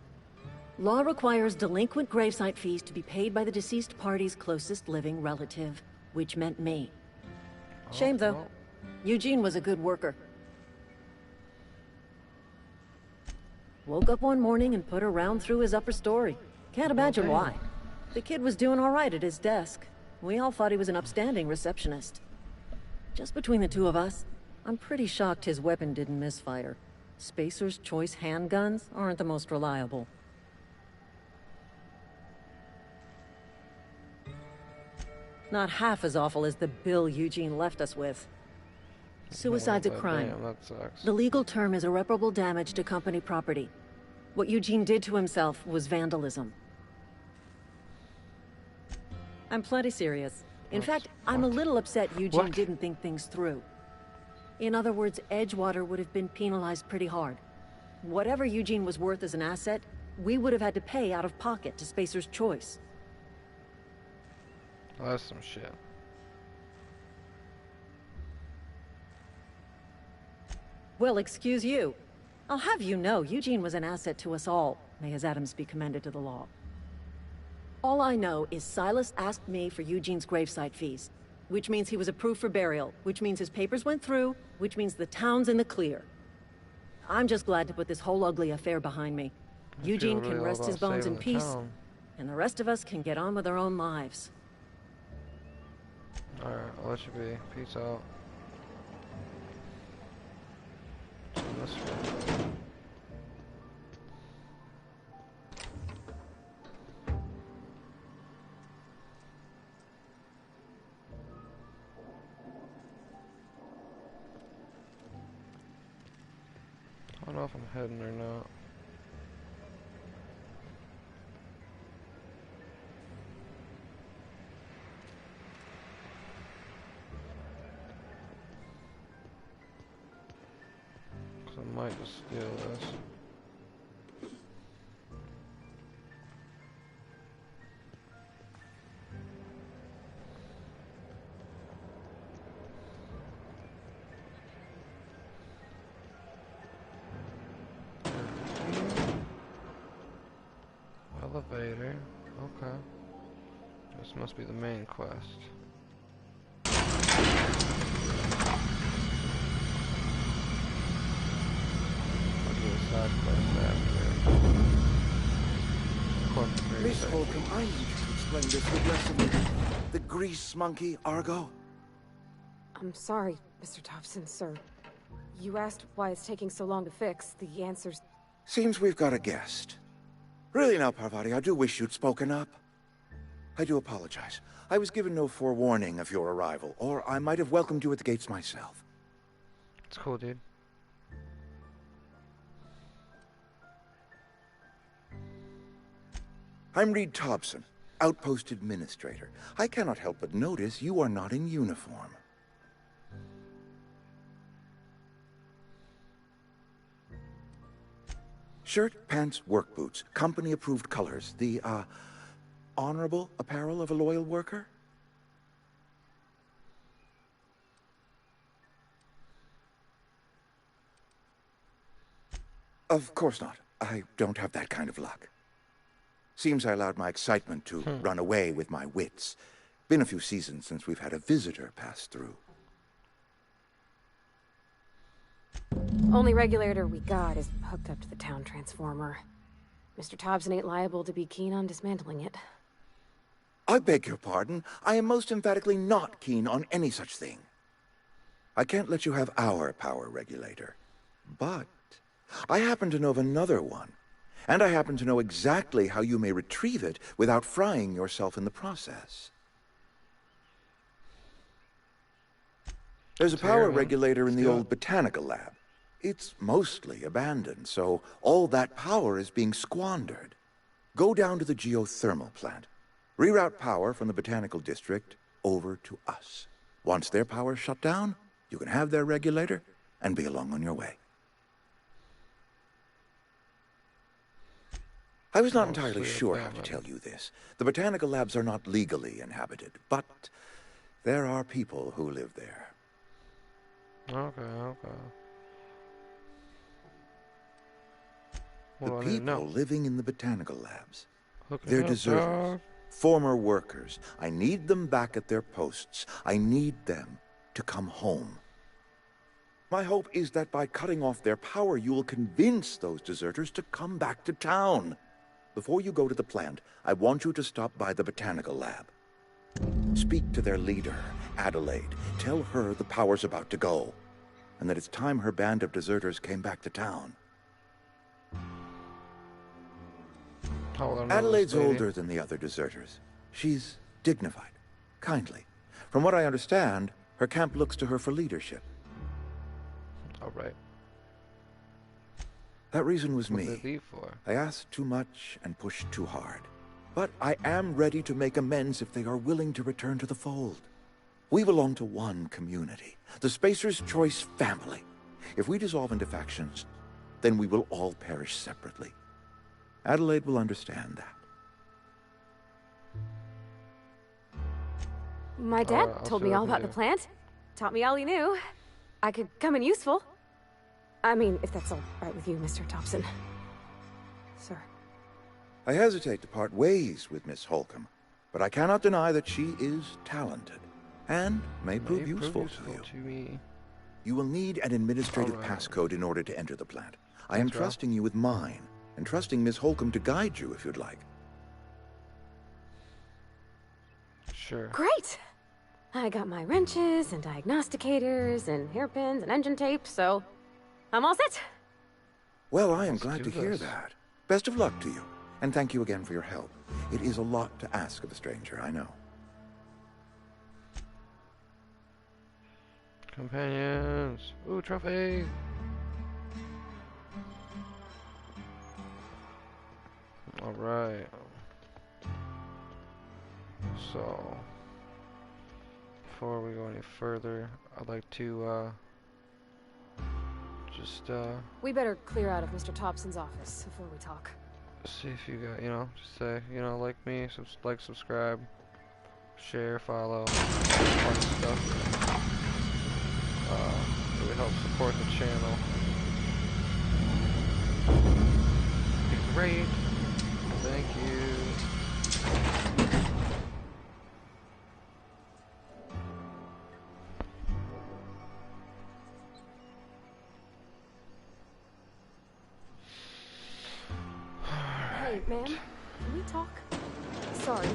Law requires delinquent gravesite fees to be paid by the deceased party's closest living relative, which meant me. Shame, though. Eugene was a good worker. Woke up one morning and put a round through his upper story. Can't imagine why. The kid was doing all right at his desk. We all thought he was an upstanding receptionist. Just between the two of us, I'm pretty shocked his weapon didn't misfire. Spacer's Choice handguns aren't the most reliable. Not half as awful as the bill Eugene left us with. Suicide's a crime. Damn, that sucks. The legal term is irreparable damage to company property. What Eugene did to himself was vandalism. I'm plenty serious. In fact, I'm a little upset Eugene didn't think things through. In other words, Edgewater would have been penalized pretty hard. Whatever Eugene was worth as an asset, we would have had to pay out of pocket to Spacer's Choice. Oh, that's some shit. Well, excuse you. I'll have you know, Eugene was an asset to us all. May his atoms be commended to the law. All I know is Silas asked me for Eugene's gravesite fees, which means he was approved for burial, which means his papers went through, which means the town's in the clear. I'm just glad to put this whole ugly affair behind me. Eugene can rest his bones in peace, and the rest of us can get on with our own lives. Alright, I'll let you be. Peace out. This way. I don't know if I'm heading or not. I might just steal this. Elevator. Okay. This must be the main quest. Side quest after. Miss Holcomb, I need you to explain this with less of the grease monkey, Argo. I'm sorry, Mr. Thompson, sir. You asked why it's taking so long to fix. The answer's... Seems we've got a guest. Really now, Parvati, I do wish you'd spoken up. I do apologize. I was given no forewarning of your arrival, or I might have welcomed you at the gates myself. It's cool, dude. I'm Reed Thompson, Outpost Administrator. I cannot help but notice you are not in uniform. Shirt, pants, work boots, company-approved colors. The, honorable apparel of a loyal worker? Of course not. I don't have that kind of luck. Seems I allowed my excitement to run away with my wits. Been a few seasons since we've had a visitor pass through. Only regulator we got is hooked up to the town transformer. Mr. Thompson ain't liable to be keen on dismantling it. I beg your pardon. I am most emphatically not keen on any such thing. I can't let you have our power regulator. But I happen to know of another one. And I happen to know exactly how you may retrieve it without frying yourself in the process. There's a power regulator in the old botanical lab. It's mostly abandoned, so all that power is being squandered. Go down to the geothermal plant. Reroute power from the botanical district over to us. Once their power's shut down, you can have their regulator and be along on your way. I was not entirely sure how to tell you this. The botanical labs are not legally inhabited, but there are people who live there. Okay. The people living in the botanical labs. They're deserters, former workers. I need them back at their posts. I need them to come home. My hope is that by cutting off their power, you will convince those deserters to come back to town. Before you go to the plant, I want you to stop by the botanical lab. Speak to their leader, Adelaide. Tell her the power's about to go, and that it's time her band of deserters came back to town. Adelaide's older than the other deserters. She's dignified, kindly. From what I understand, her camp looks to her for leadership. All right. That reason was What me. did they leave for? I asked too much and pushed too hard. But I am ready to make amends if they are willing to return to the fold. We belong to one community, the Spacer's Choice family. If we dissolve into factions, then we will all perish separately. Adelaide will understand that. My dad told me all about the plant. Taught me all he knew. I could come in useful. I mean, if that's all right with you, Mr. Thompson. Sir. I hesitate to part ways with Miss Holcomb, but I cannot deny that she is talented and may prove useful to you. You will need an administrative passcode in order to enter the plant. I am trusting you with mine, and trusting Miss Holcomb to guide you if you'd like. Sure. Great! I got my wrenches and diagnosticators and hairpins and engine tape, so I'm all set. Well, I am glad to hear that. Best of luck to you, and thank you again for your help. It is a lot to ask of a stranger, I know. Companions. Ooh, trophy. All right. So, before we go any further, I'd like to just We better clear out of Mr. Thompson's office before we talk. see if you got, just say, like me, like, subscribe, share, follow, fun stuff. It would help support the channel. Be great. Thank you. Hey, man, can we talk? Sorry.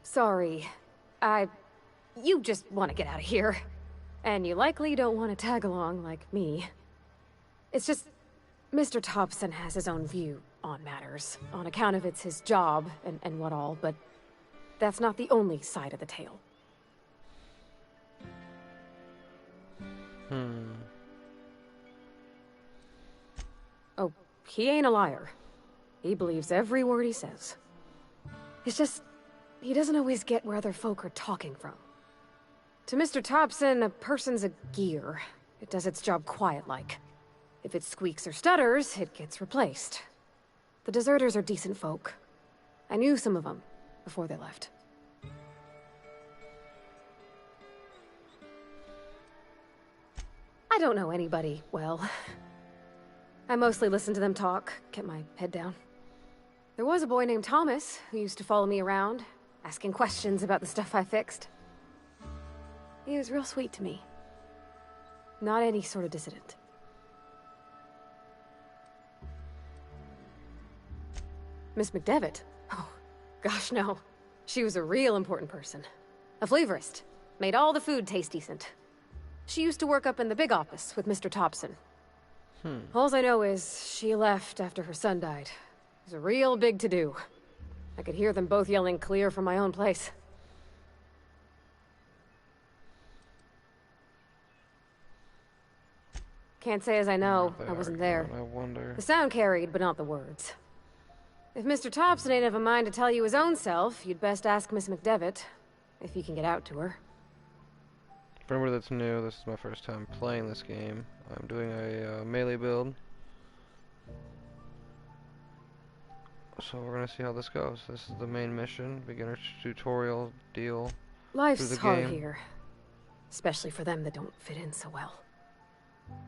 Sorry. You just want to get out of here. And you likely don't want to tag along like me. It's just, Mr. Thompson has his own view on matters, on account of it's his job and what all, but that's not the only side of the tale. Oh, he ain't a liar. He believes every word he says. It's just, he doesn't always get where other folk are talking from. To Mr. Thompson, a person's a gear. It does its job quiet-like. If it squeaks or stutters, it gets replaced. The deserters are decent folk. I knew some of them before they left. I don't know anybody well. I mostly listen to them talk, kept my head down. There was a boy named Thomas who used to follow me around, asking questions about the stuff I fixed. He was real sweet to me. Not any sort of dissident. Miss McDevitt? Oh, gosh no. She was a real important person. A flavorist. Made all the food taste decent. She used to work up in the big office with Mr. Thompson. All I know is she left after her son died. It was a real big to-do. I could hear them both yelling clear from my own place. Can't say as I know. I wasn't there. I wonder. The sound carried, but not the words. If Mr. Thompson ain't of a mind to tell you his own self, you'd best ask Miss McDevitt, if you can get out to her. For anybody that's new, this is my first time playing this game. I'm doing a melee build. So we're gonna see how this goes. This is the main mission, beginner tutorial deal. Life's hard here. Especially for them that don't fit in so well.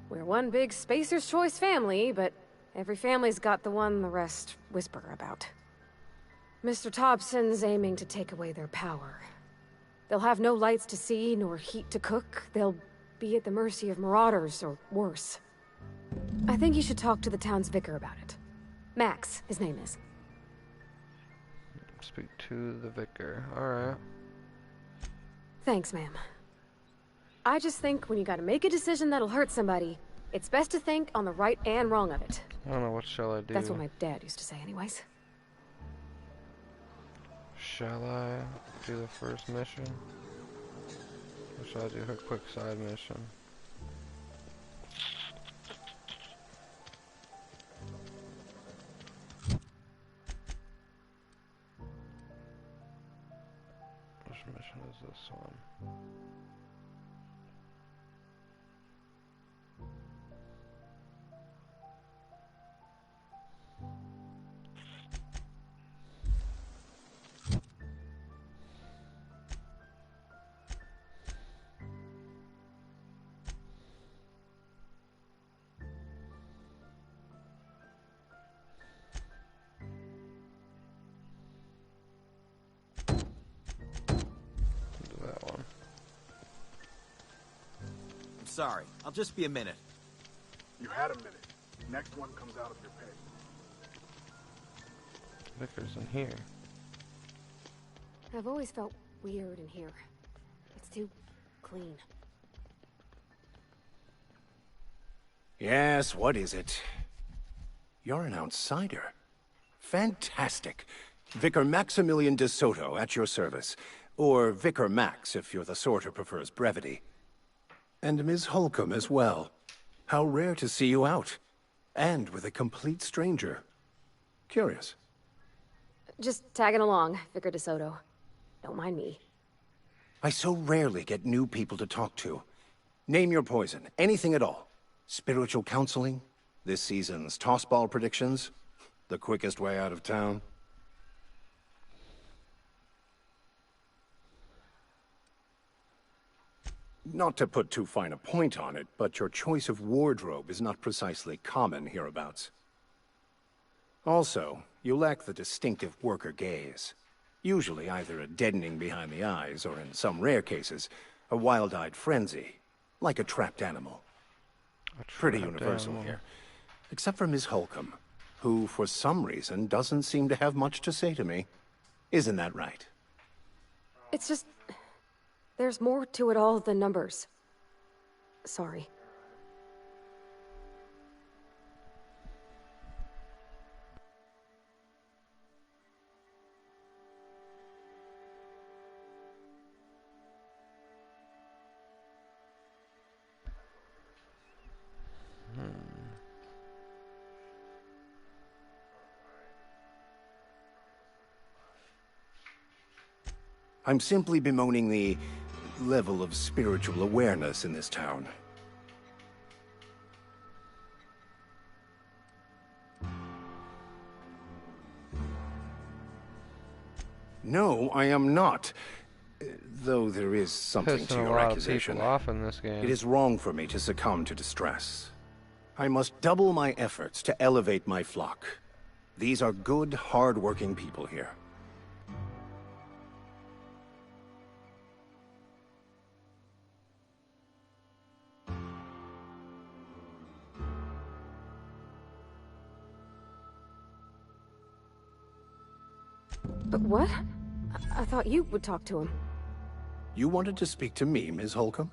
We're one big Spacer's Choice family, but every family's got the one the rest whisper about. Mr. Thompson's aiming to take away their power. They'll have no lights to see, nor heat to cook. They'll be at the mercy of marauders, or worse. I think you should talk to the town's vicar about it. Max, his name is. Speak to the vicar. Alright. Thanks, ma'am. I just think when you gotta make a decision that'll hurt somebody, it's best to think on the right and wrong of it. I don't know, what shall I do? That's what my dad used to say anyways. Shall I do the first mission? Or shall I do her quick side mission? Which mission is this one? Sorry, I'll just be a minute. You had a minute. Next one comes out of your pay. Vicar's in here. I've always felt weird in here. It's too clean. Yes, what is it? You're an outsider. Fantastic. Vicar Maximilian de Soto at your service. Or Vicar Max, if you're the sort who prefers brevity. And Ms. Holcomb as well. How rare to see you out. And with a complete stranger. Curious. Just tagging along, Vicar de Soto. Don't mind me. I so rarely get new people to talk to. Name your poison, anything at all. Spiritual counseling? This season's tossball predictions? The quickest way out of town? Not to put too fine a point on it, but your choice of wardrobe is not precisely common hereabouts. Also, you lack the distinctive worker gaze. Usually either a deadening behind the eyes, or in some rare cases, a wild-eyed frenzy, like a trapped animal. Pretty universal here. Except for Ms. Holcomb. who, for some reason, doesn't seem to have much to say to me. Isn't that right? It's just... there's more to it all than numbers. Sorry. I'm simply bemoaning the level of spiritual awareness in this town. No, I am not. Though there is something to your accusation. Off in this game. It is wrong for me to succumb to distress. I must double my efforts to elevate my flock. These are good, hard-working people here. But what? I thought you would talk to him. You wanted to speak to me, Ms. Holcomb?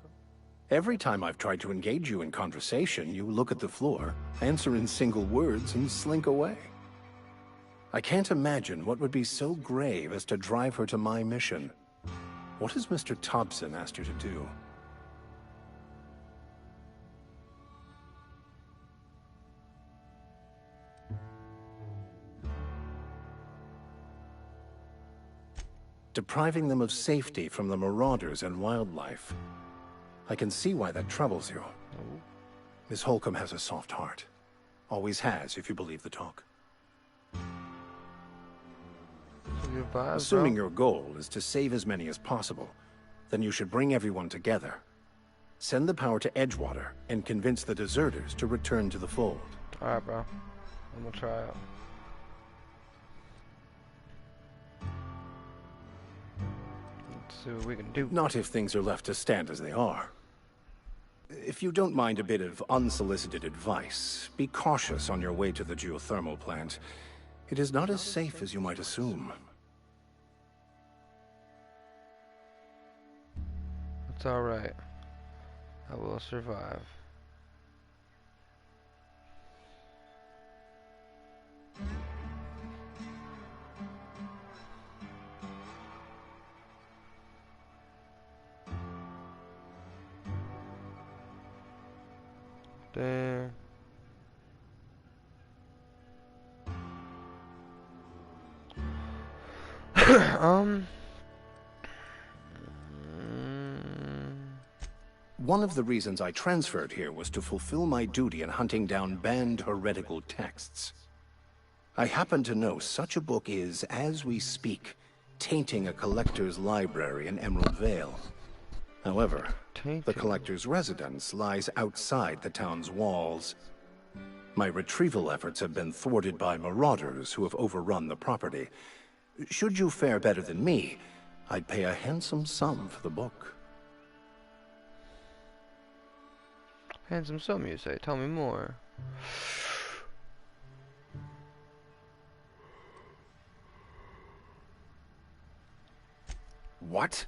Every time I've tried to engage you in conversation, you look at the floor, answer in single words, and slink away. I can't imagine what would be so grave as to drive her to my mission. What has Mr. Thompson asked you to do? Depriving them of safety from the marauders and wildlife. I can see why that troubles you. Miss Holcomb has a soft heart. Always has, if you believe the talk. Assuming your goal is to save as many as possible, then you should bring everyone together. Send the power to Edgewater and convince the deserters to return to the fold. Alright, bro. I'm gonna try it. See what we can do. Not if things are left to stand as they are. If you don't mind a bit of unsolicited advice, be cautious on your way to the geothermal plant. It is not as safe as you might assume. It's alright. I will survive. Damn. One of the reasons I transferred here was to fulfill my duty in hunting down banned heretical texts. I happen to know such a book is, as we speak, tainting a collector's library in Emerald Vale. However, the collector's residence lies outside the town's walls. My retrieval efforts have been thwarted by marauders who have overrun the property. Should you fare better than me, I'd pay a handsome sum for the book. Handsome sum, you say? Tell me more. What?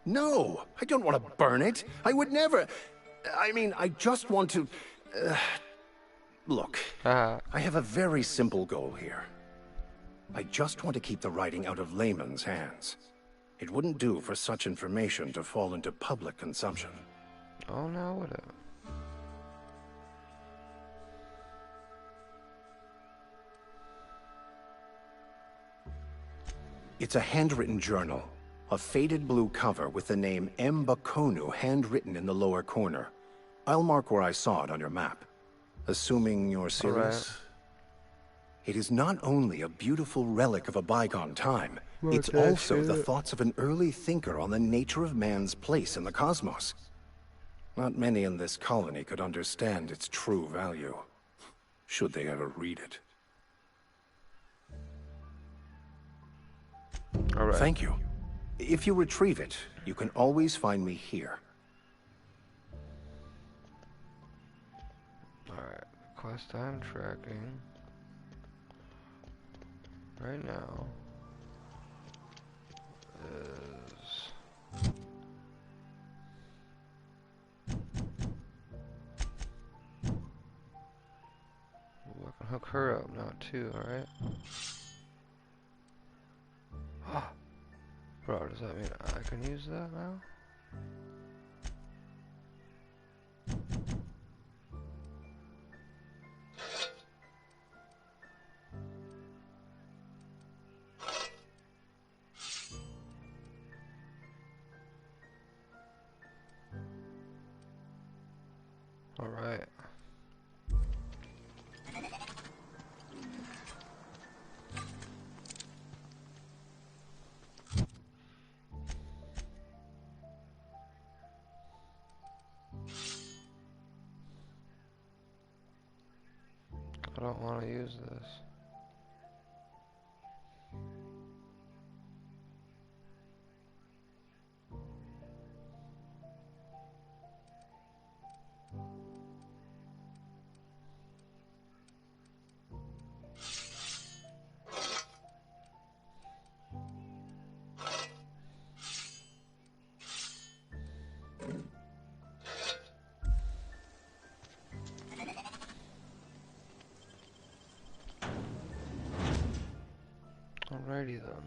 No, I don't want to burn it. I would never. I mean, I just want to... Look, I have a very simple goal here. I just want to keep the writing out of layman's hands. It wouldn't do for such information to fall into public consumption. Oh, no, whatever. It's a handwritten journal. A faded blue cover with the name M. Bakonu handwritten in the lower corner. I'll mark where I saw it on your map. Assuming you're serious. Right. It is not only a beautiful relic of a bygone time, it's also the thoughts of an early thinker on the nature of man's place in the cosmos. Not many in this colony could understand its true value, should they ever read it. All right. Thank you. If you retrieve it, you can always find me here. Alright, quest time tracking. right now is I can hook her up now too, alright? Bro, does that mean I can use that now? Alright. I don't want to use this. Alrighty then.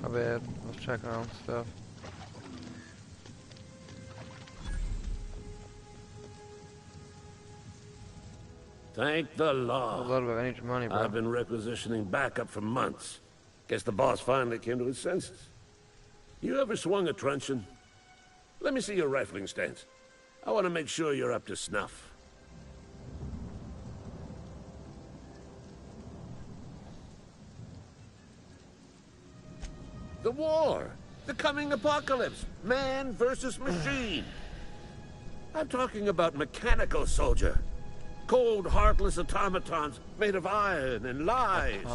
My bad. I was checking on stuff. Thank the law. A little bit. I need your money, bro. I've been requisitioning backup for months. Guess the boss finally came to his senses. You ever swung a truncheon? Let me see your rifling stance. I want to make sure you're up to snuff. The war! The coming apocalypse! Man versus machine! I'm talking about mechanical soldier. Cold, heartless automatons made of iron and lies.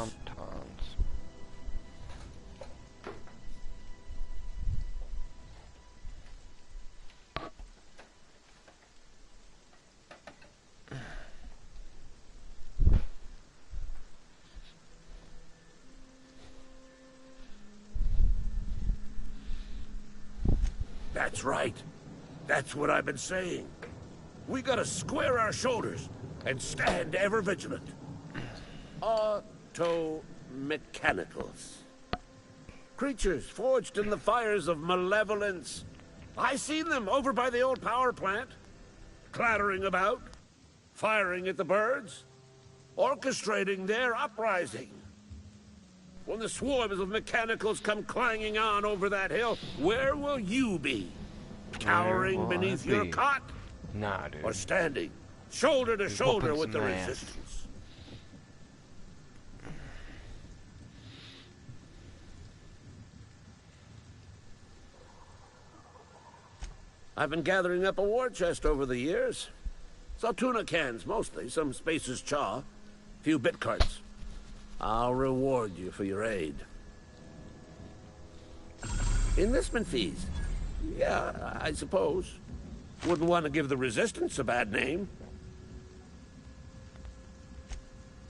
That's right. That's what I've been saying. We gotta square our shoulders and stand ever vigilant. Auto-mechanicals. Creatures forged in the fires of malevolence. I seen them over by the old power plant. Clattering about, firing at the birds, orchestrating their uprising. When the swarms of mechanicals come clanging on over that hill, where will you be? Cowering beneath your cot? Nah, dude. Or standing, shoulder to shoulder with the resistance? I've been gathering up a war chest over the years. Saw tuna cans, mostly, some Spacer's chaw, few bit carts. I'll reward you for your aid. Enlistment fees? Yeah, I suppose. Wouldn't want to give the Resistance a bad name.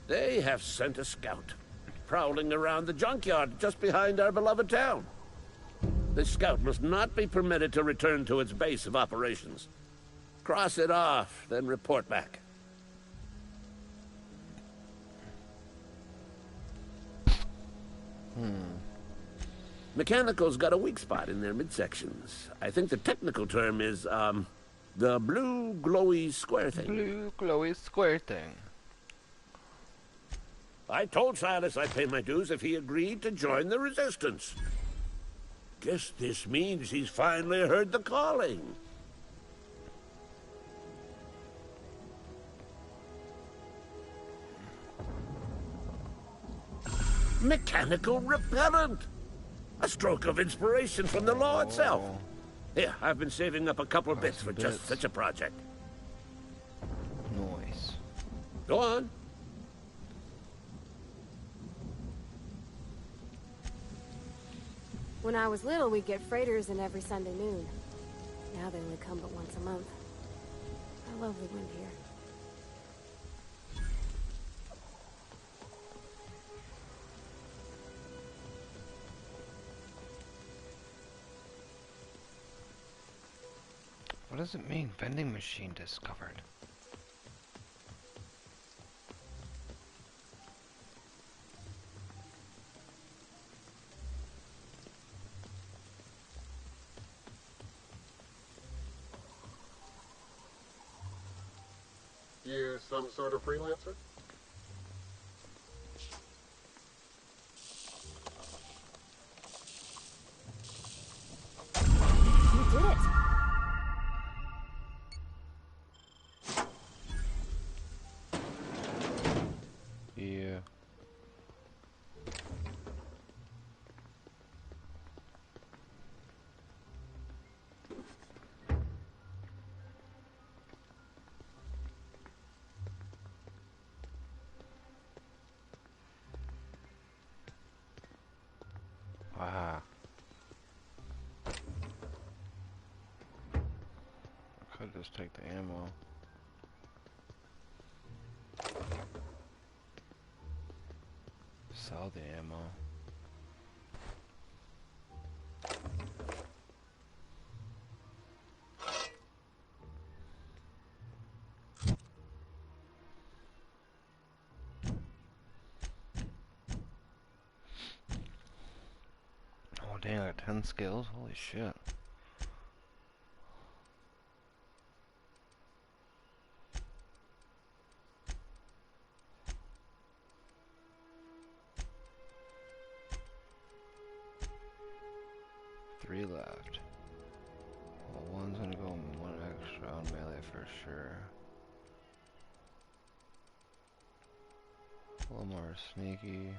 They have sent a scout, prowling around the junkyard just behind our beloved town. This scout must not be permitted to return to its base of operations. Cross it off, then report back. Mechanical's got a weak spot in their midsections. I think the technical term is, the blue glowy square thing. Blue glowy square thing. I told Silas I'd pay my dues if he agreed to join the Resistance. Guess this means he's finally heard the calling. Mechanical repellent! A stroke of inspiration from the law itself. Here, I've been saving up a couple of bits for just such a project. Nice. Go on. When I was little, we'd get freighters in every Sunday noon. Now they only come but once a month. I love the wind here. What does it mean, vending machine discovered? You some sort of freelancer? You did it! Yeah. Wow. I could just take the ammo. Sell the ammo. Oh dang, I got 10 skills? Holy shit. Three left. Well, one's gonna go one extra on melee for sure. A little more sneaky.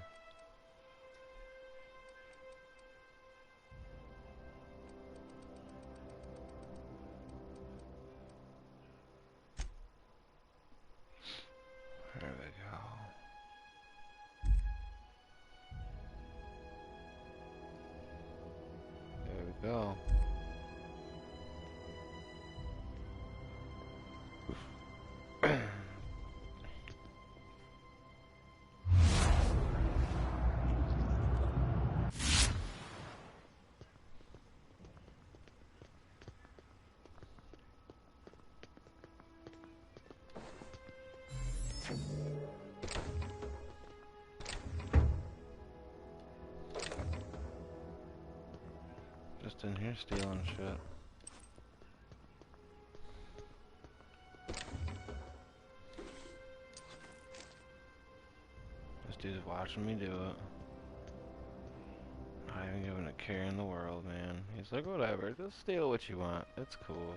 There we go. There we go. Just in here stealing shit. This dude's watching me do it. Not even giving a care in the world, man. He's like, whatever, just steal what you want. It's cool.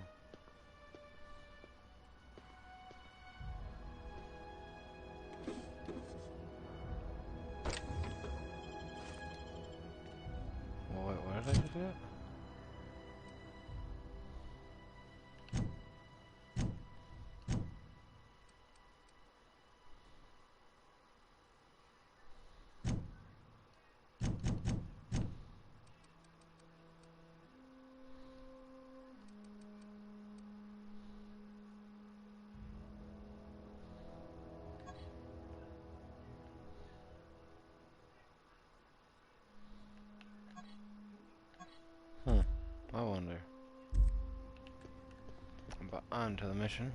Well, wait, where did I do that? I wonder. But on to the mission.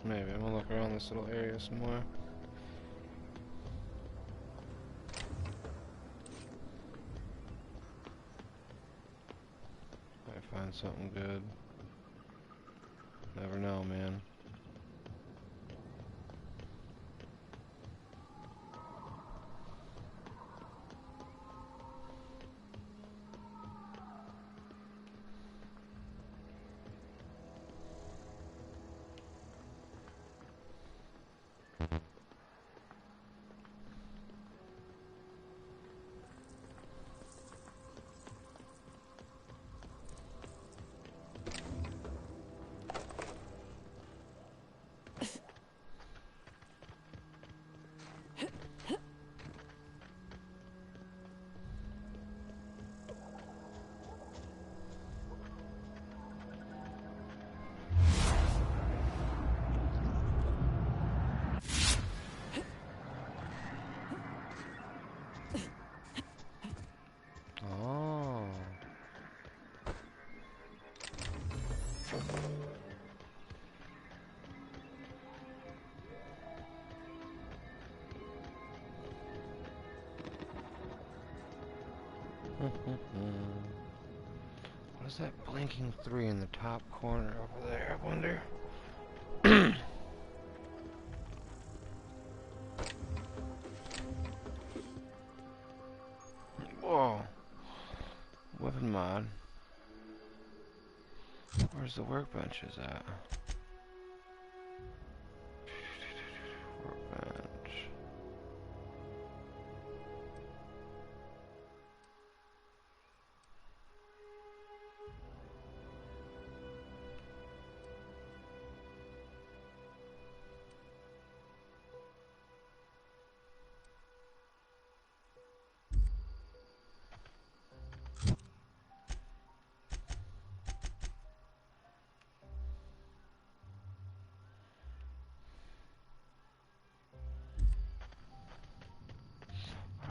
Maybe. I'm gonna look around this little area some more. Might find something good. Never know, man. What is that blinking 3 in the top corner over there, I wonder? Whoa. Weapon mod. Where's the workbenches at? Workbench.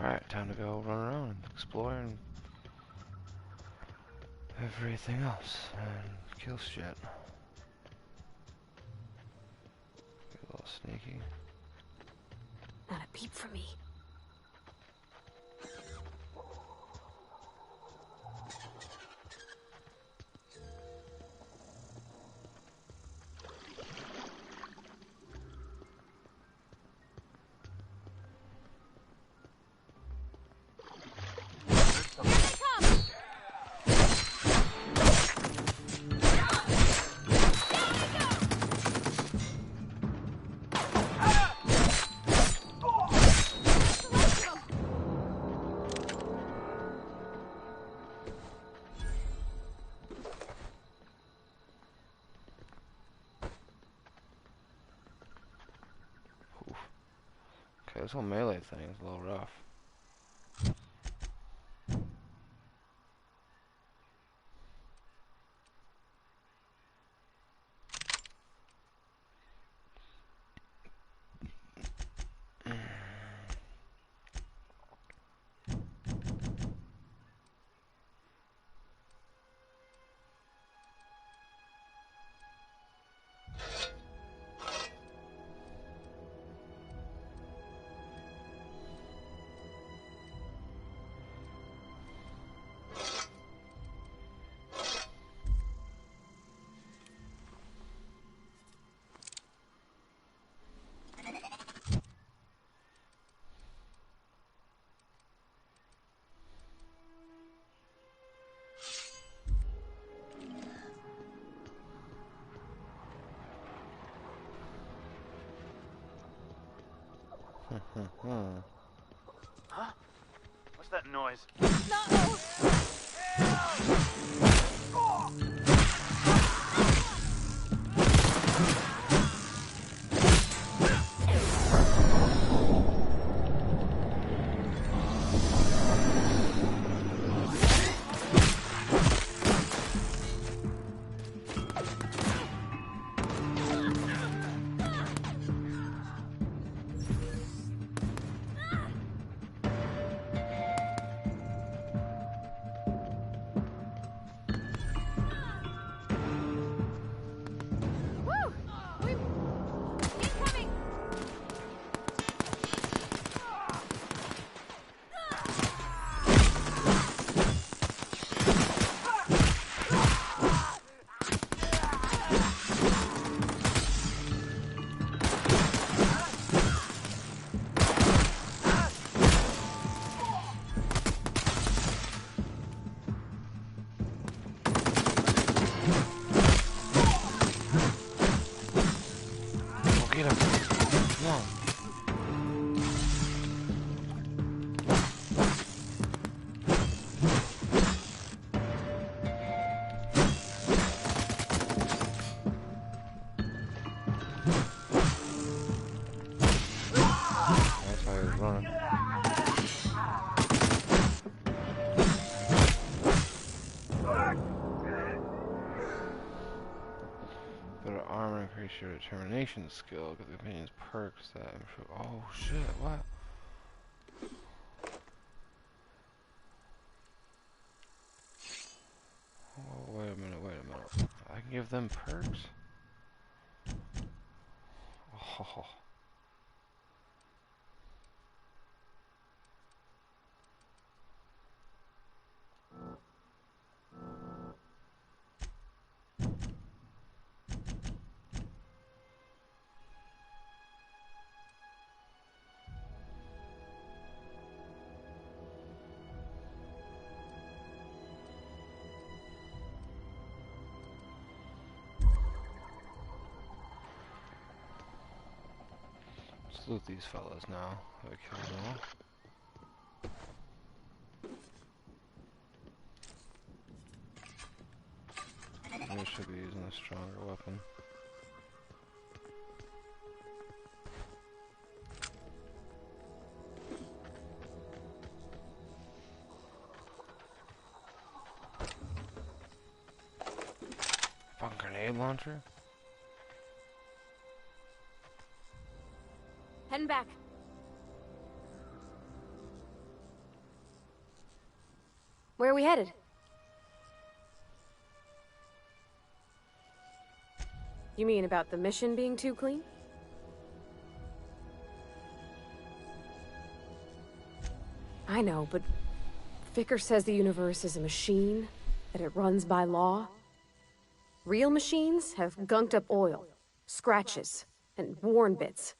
Alright, time to go run around and explore and everything else and kill shit. Get a little sneaky. Not a peep from me. Okay, this whole melee thing is a little rough. Huh? What's that noise? No! determination skill, because the opinions perks that improve. Oh shit, what? Oh, wait a minute. I can give them perks? Oh. Let's loot these fellas now. I killed them all. I should be using a stronger weapon. Fucking grenade launcher? Heading back. Where are we headed? You mean about the mission being too clean? I know, but Vicar says the universe is a machine, that it runs by law. Real machines have gunked up oil, scratches, and worn bits.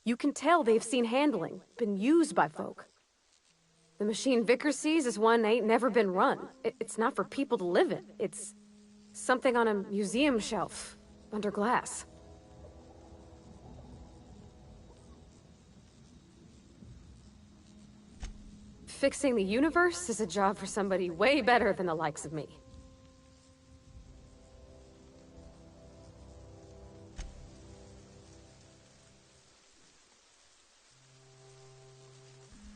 You can tell they've seen handling, been used by folk. The machine Vicar sees is one ain't never been run. It's not for people to live in. It's something on a museum shelf, under glass. Fixing the universe is a job for somebody way better than the likes of me.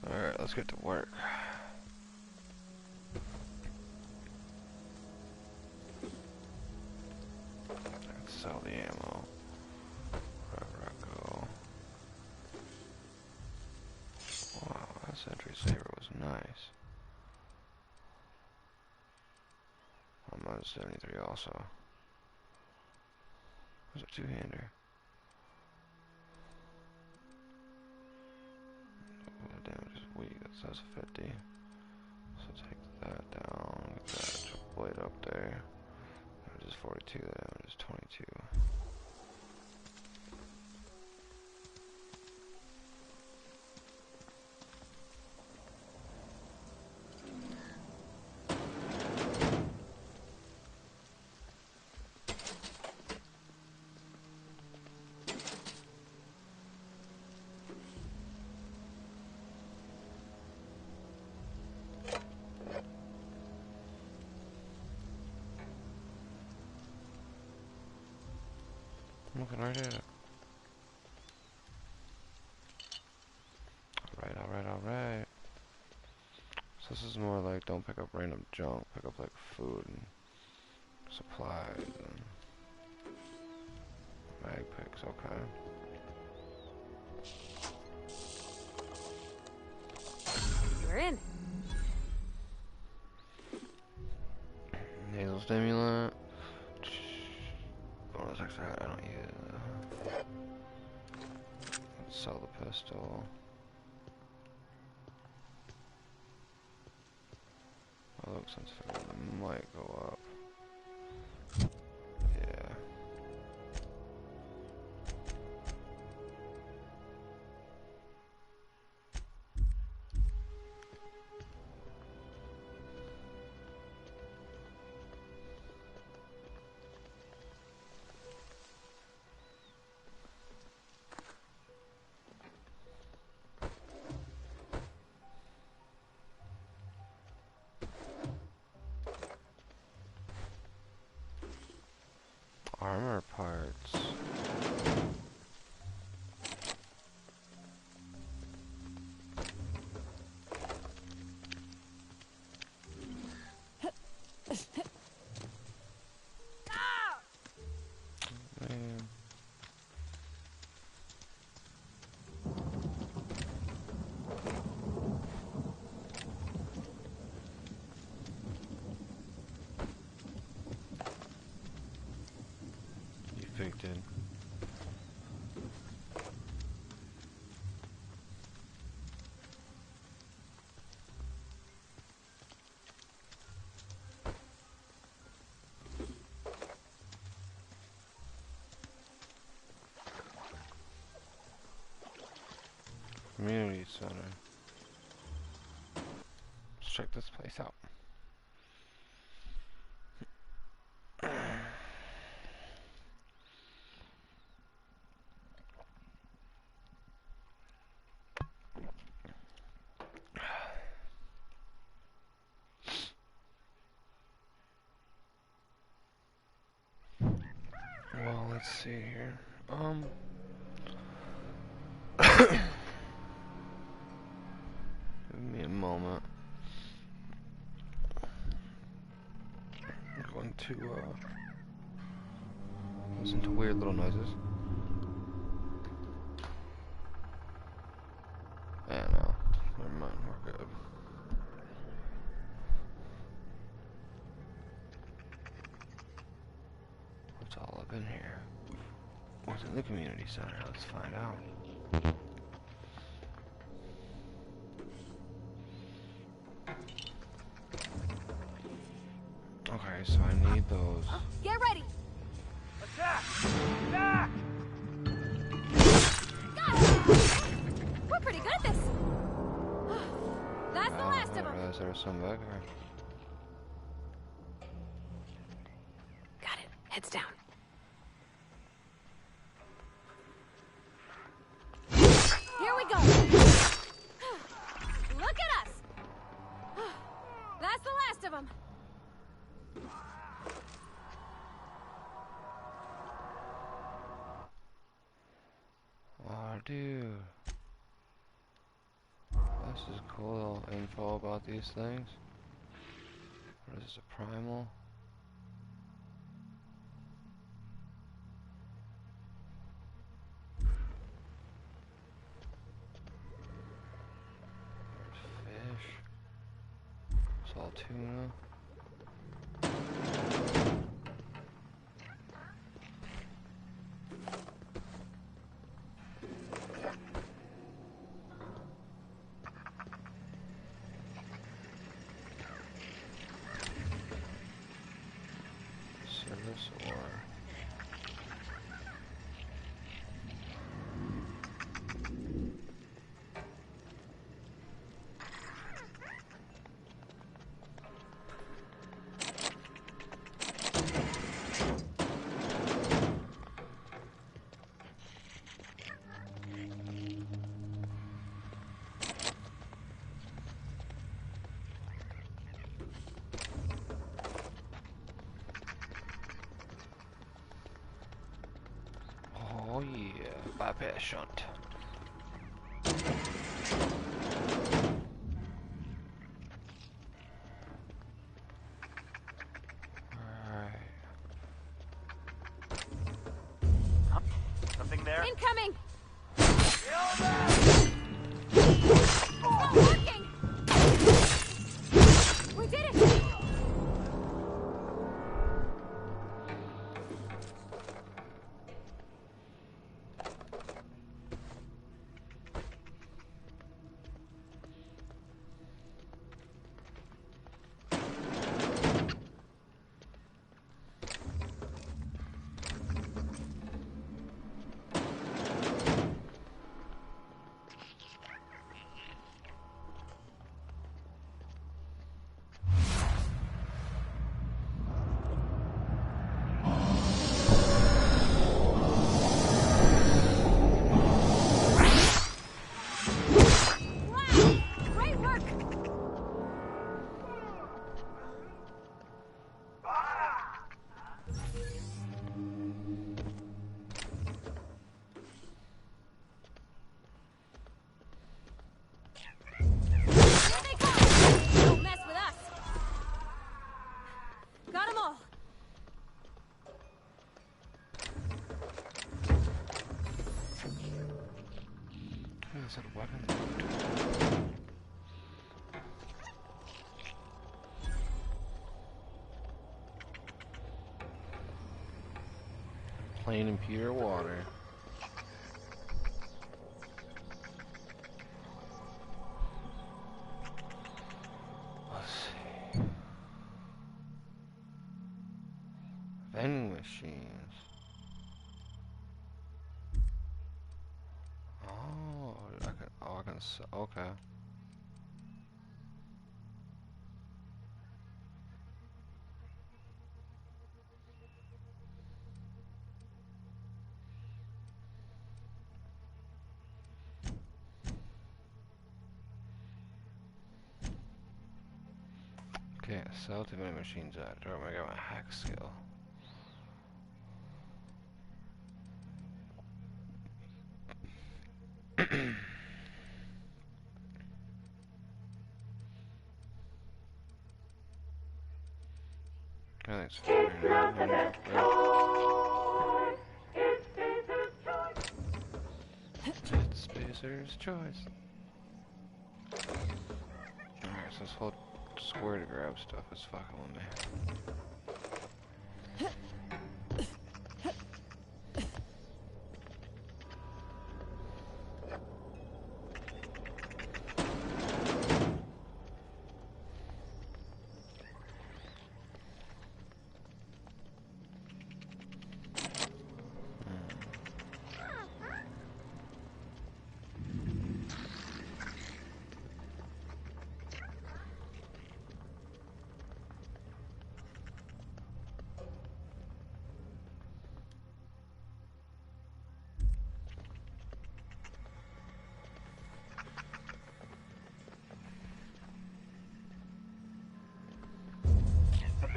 Alright, let's get to work. Let's sell the ammo. Wherever I go. Wow, that Sentry Saber was nice. I'm on 73 also. There's a two-hander. The damage is weak, that says 50. So take that down, get that blade up there. Damage is 42, that damage is 22. I'm looking right at it. Alright. So this is more like don't pick up random junk, pick up like food and supplies and mag picks, okay. We're in. Nasal stimulant. Bonus extra, I don't use it. Let's sell the pistol. Oh, look, sensitivity might go up. Yeah. Armor parts. Man. restricted. Community center. Let's check this place out. Well, let's see here. Give me a moment. I'm going to listen to weird little noises. Yeah, no, never mind, we're good. What's all up in here? What's in the community center? Let's find out. Okay, so I need those. Get ready! Attack! Attack! Got it! We're pretty good at this. That's the last of them. I realized there was some back there. Got it. Heads down. Here we go. Look at us. That's the last of them. Oh, dude. This is cool info about these things. What is this, a primal? There's fish. Salt tuna. Oh yeah, bypass shunt. Alright. Something there? Incoming! It's not working! We did it! plain and pure water. Let's see. Vending machines. Oh, I can sell. Okay. Okay, sell too many machines at. Or I got my hack skill. It's Spacer's choice. Alright, so this whole square to grab stuff is fucking with me.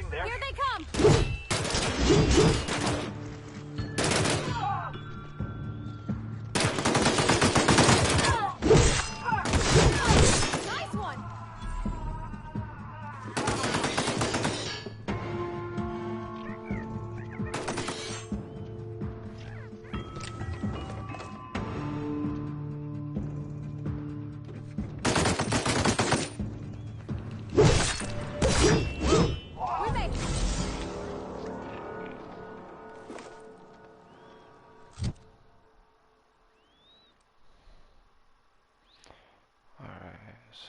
Here they come! Nice one!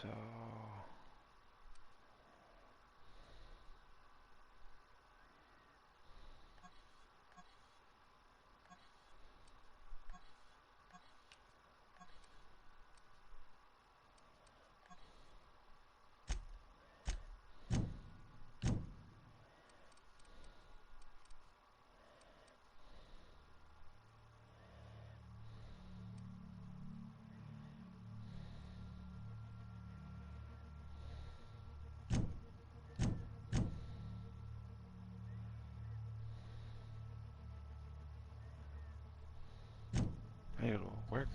So it'll work.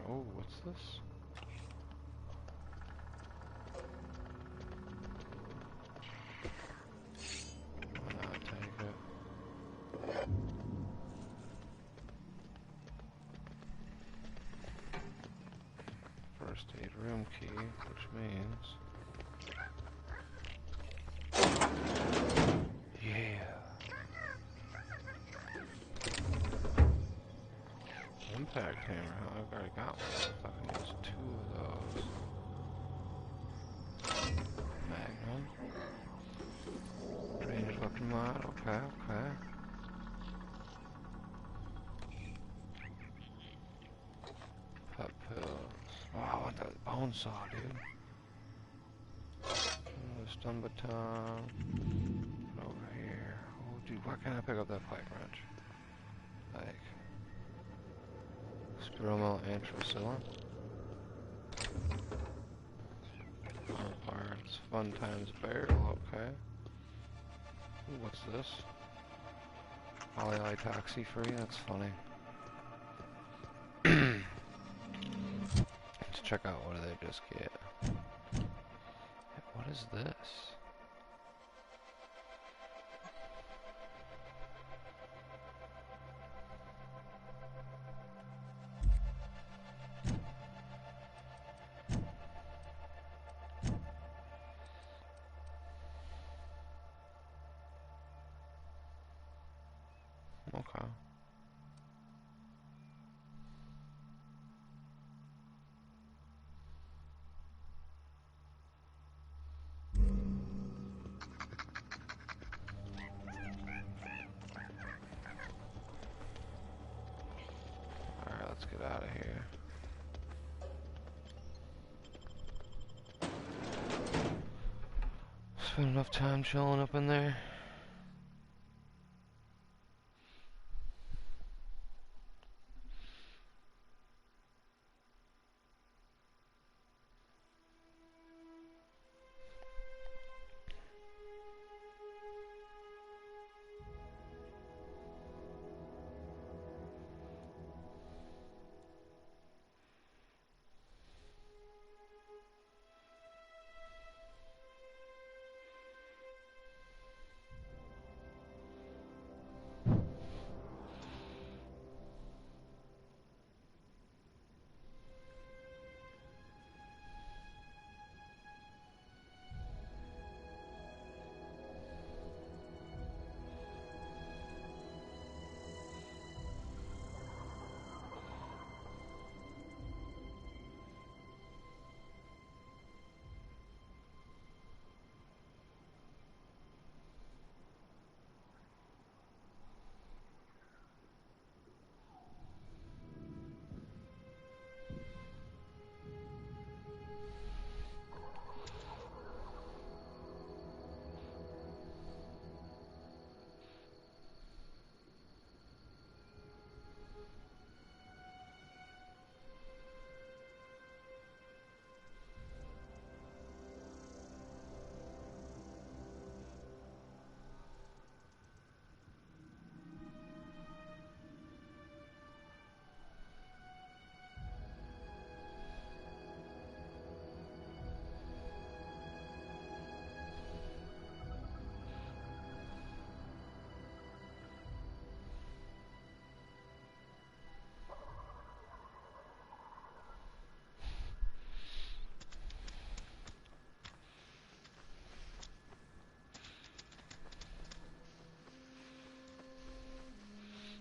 Oh, what's this? Why not take it? First aid room key, which means... Yeah! Impact hammer, I've already got one. I can use 2 of those. Magnum. Range weapon mod, okay. Pep pills. Oh, I want that bone saw, dude. Stun baton. Put over here. Oh, dude, why can't I pick up that pipe wrench? Like... Stromo and Tricilla. Parts, fun times barrel, okay. Ooh, what's this? Ollie Ollie Taxi free, that's funny. Let's check out what did they just get. What is this? Okay. Alright, let's get out of here. Spent enough time chilling up in there.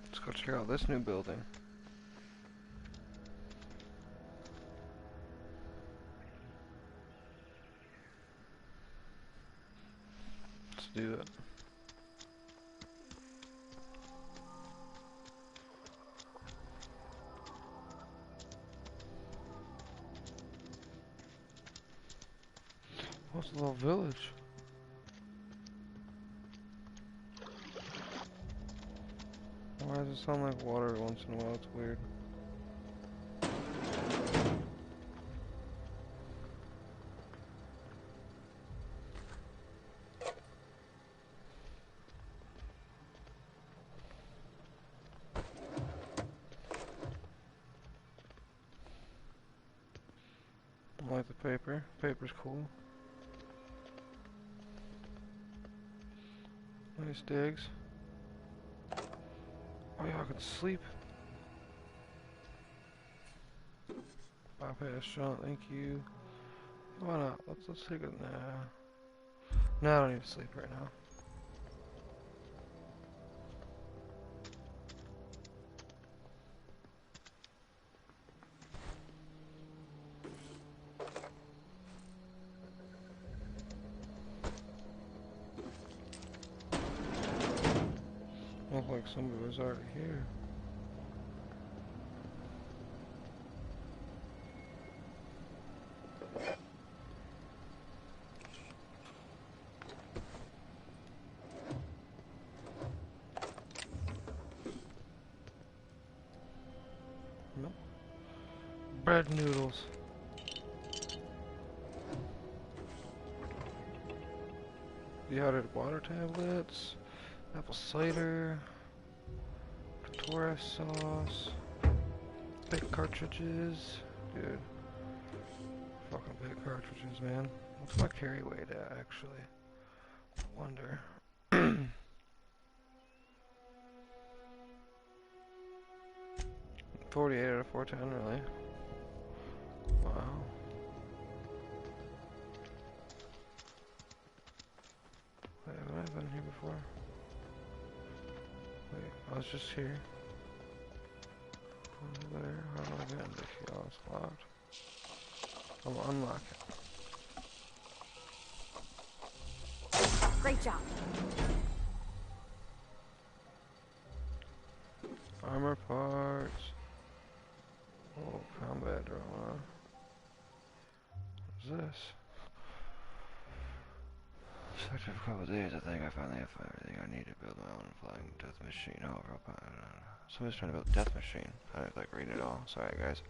Let's go check out this new building. Let's do it. What's the little village? Why does it sound like water once in a while? It's weird. I like the paper. Paper's cool. Nice digs. Oh yeah, I could sleep. Bypass shot, thank you. Why not? Let's take it now. No, I don't need to sleep right now. Look like somebody was already here. Nope. Bread noodles. dehydrated water tablets, apple cider, Torres sauce, big cartridges, dude. Fucking big cartridges, man. What's my carry weight at, actually? I wonder. 48 out of 410, really? Wow. Wait, have I been here before? Wait, I was just here. Over there. How do I get into the kiosk? Locked. I'll unlock it. Great job. Armor parts. Oh, combat drama. What's this? After a couple of days, I think I finally have everything I need to build my own flying death machine. However, somebody's trying to build a death machine. I don't like reading it all. Sorry, guys.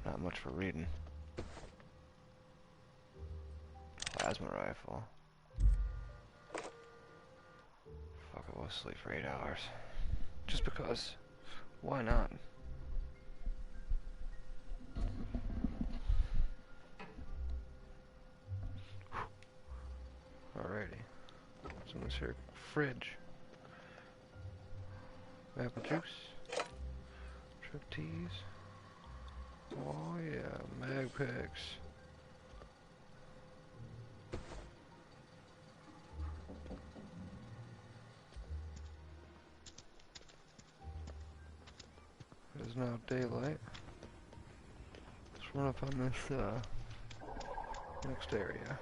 Not much for reading. Plasma rifle. Fuck it, we'll sleep for 8 hours. Just because. Why not? Alrighty. What's in this here fridge? Apple juice. Triptease. Oh yeah, mag packs. It is now daylight. Let's run up on this next area.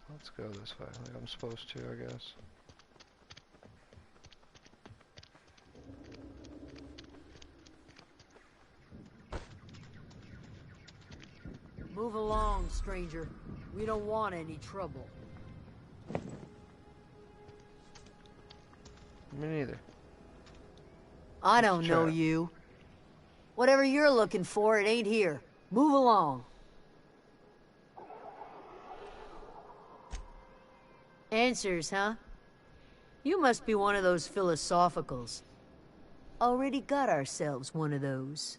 Let's go this way, like I'm supposed to, I guess. Move along, stranger. We don't want any trouble. Me neither. I don't know you. Whatever you're looking for, it ain't here. Move along. Answers, huh? You must be one of those philosophicals. Already got ourselves one of those.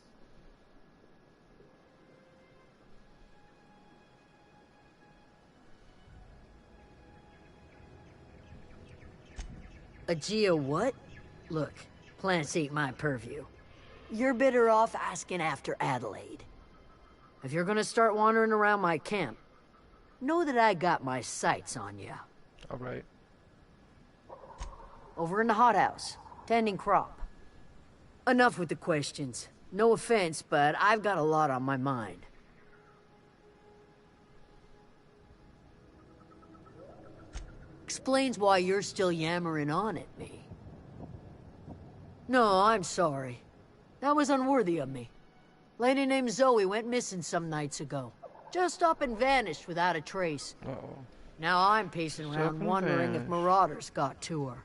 A geo what? Look, plants ain't my purview. You're better off asking after Adelaide. If you're gonna start wandering around my camp, know that I got my sights on you. Alright. Over in the hothouse, tending crop. Enough with the questions. No offense, but I've got a lot on my mind. Explains why you're still yammering on at me. No, I'm sorry. That was unworthy of me. Lady named Zoe went missing some nights ago. Just up and vanished without a trace. Uh-oh. Now I'm pacing around wondering if marauders got to her.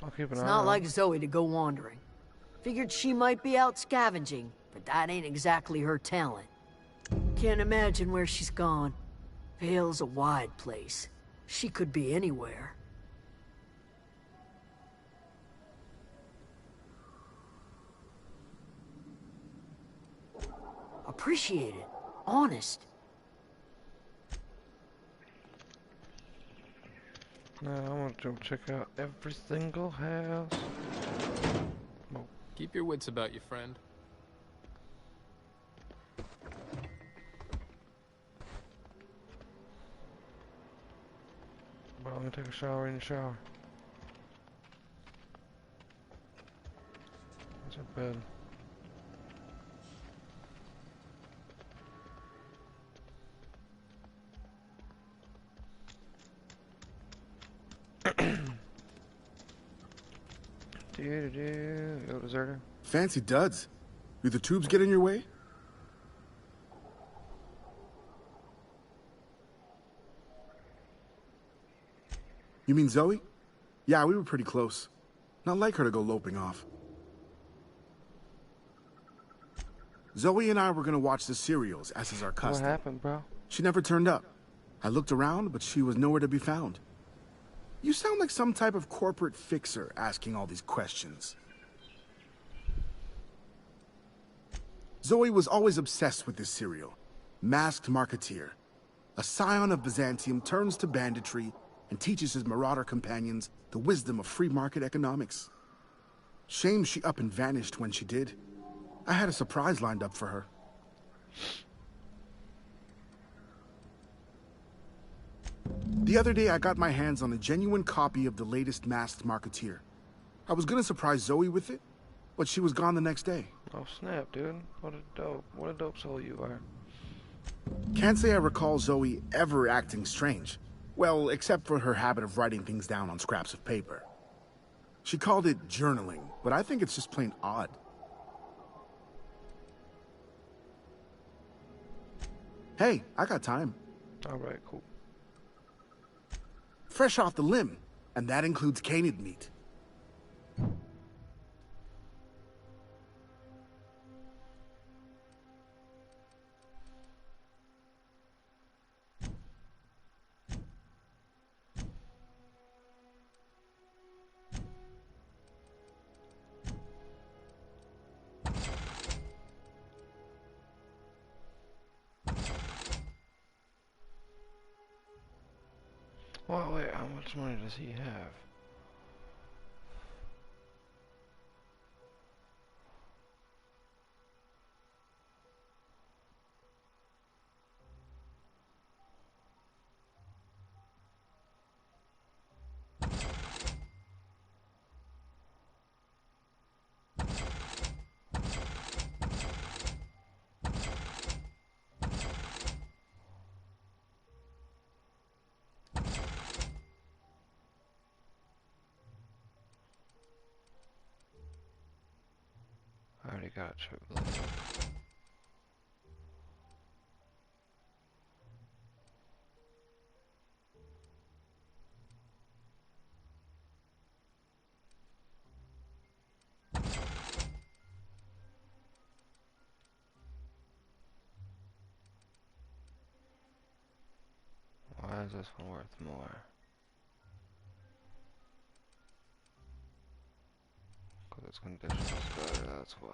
I'll keep an eye It's on not her. like Zoe to go wandering. Figured she might be out scavenging, but that ain't exactly her talent. Can't imagine where she's gone. Vale's a wide place. She could be anywhere. Appreciate it. Honest. Now I want to check out every single house. Oh. Keep your wits about you, friend. Well, I'm gonna take a shower in the shower. What's that bed? Yo, deserter. Fancy duds. Do the tubes get in your way? You mean Zoe? Yeah, we were pretty close. Not like her to go loping off. Zoe and I were gonna watch the serials, as is our custom. What happened, bro? She never turned up. I looked around, but she was nowhere to be found. You sound like some type of corporate fixer asking all these questions. Zoe was always obsessed with this serial. Masked Marketeer. A scion of Byzantium turns to banditry and teaches his marauder companions the wisdom of free market economics. Shame she up and vanished when she did. I had a surprise lined up for her. The other day, I got my hands on a genuine copy of the latest Masked Marketeer. I was gonna surprise Zoe with it, but she was gone the next day. Oh snap, dude. What a dope soul you are. Can't say I recall Zoe ever acting strange. Well, except for her habit of writing things down on scraps of paper. She called it journaling, but I think it's just plain odd. Hey, I got time. Alright, cool. Fresh off the limb, and that includes canid meat. Well, wait, how much money does he have? I already got chocolate. Why is this one worth more? Because its condition is better, that's why.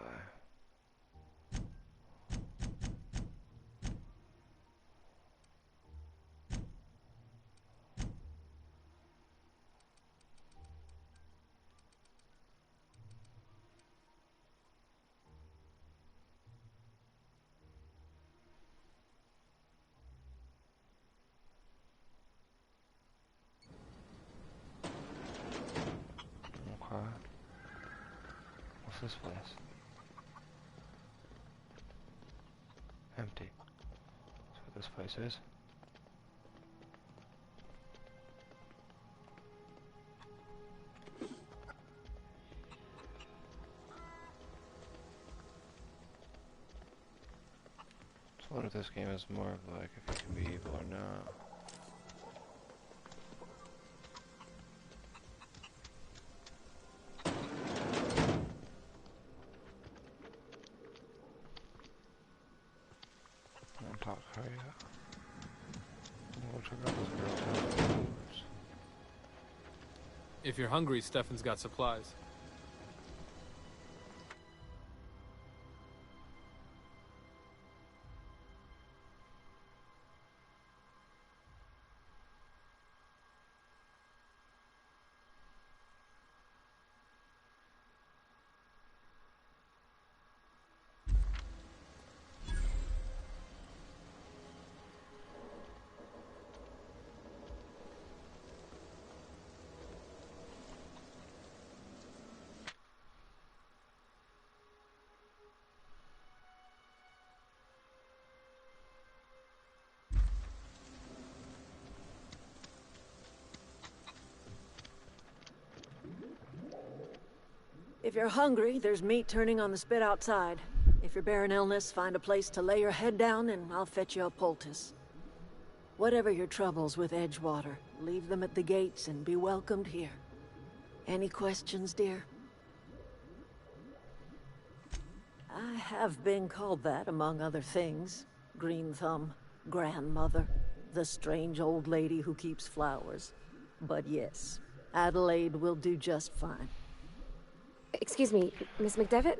Okay. What's this place? Empty. That's what this place is. So what if this game is more of like if you can be evil or not? If you're hungry, Stefan's got supplies. If you're hungry, there's meat turning on the spit outside. If you're bearing illness, find a place to lay your head down and I'll fetch you a poultice. Whatever your troubles with Edgewater, leave them at the gates and be welcomed here. Any questions, dear? I have been called that, among other things. Green Thumb, grandmother, the strange old lady who keeps flowers. But yes, Adelaide will do just fine. Excuse me, Miss McDevitt?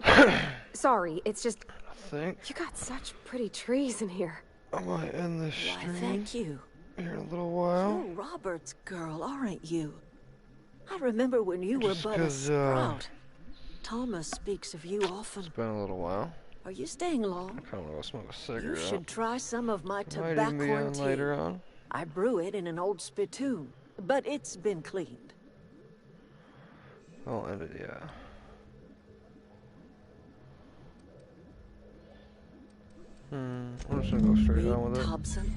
Sorry, it's just... You got such pretty trees in here. I might end this stream. Why, thank you. Here in a little while. You're Robert's girl, aren't you? I remember when you were but a sprout. Thomas speaks of you often. It's been a little while. Are you staying long? I kind of want to smoke a cigarette. You should try some of my Might tobacco even be on tea. later on. I brew it in an old spittoon, but it's been cleaned. I'll end it, yeah. I'm just gonna go straight on with it. Thompson,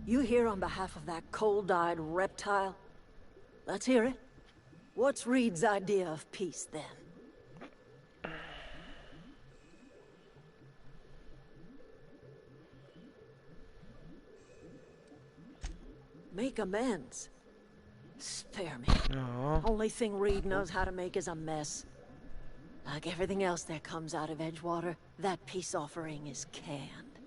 you here on behalf of that cold-eyed reptile? Let's hear it. What's Reed's idea of peace, then? Make amends. Spare me. No. Only thing Reed knows how to make is a mess. Like everything else that comes out of Edgewater, that peace offering is canned.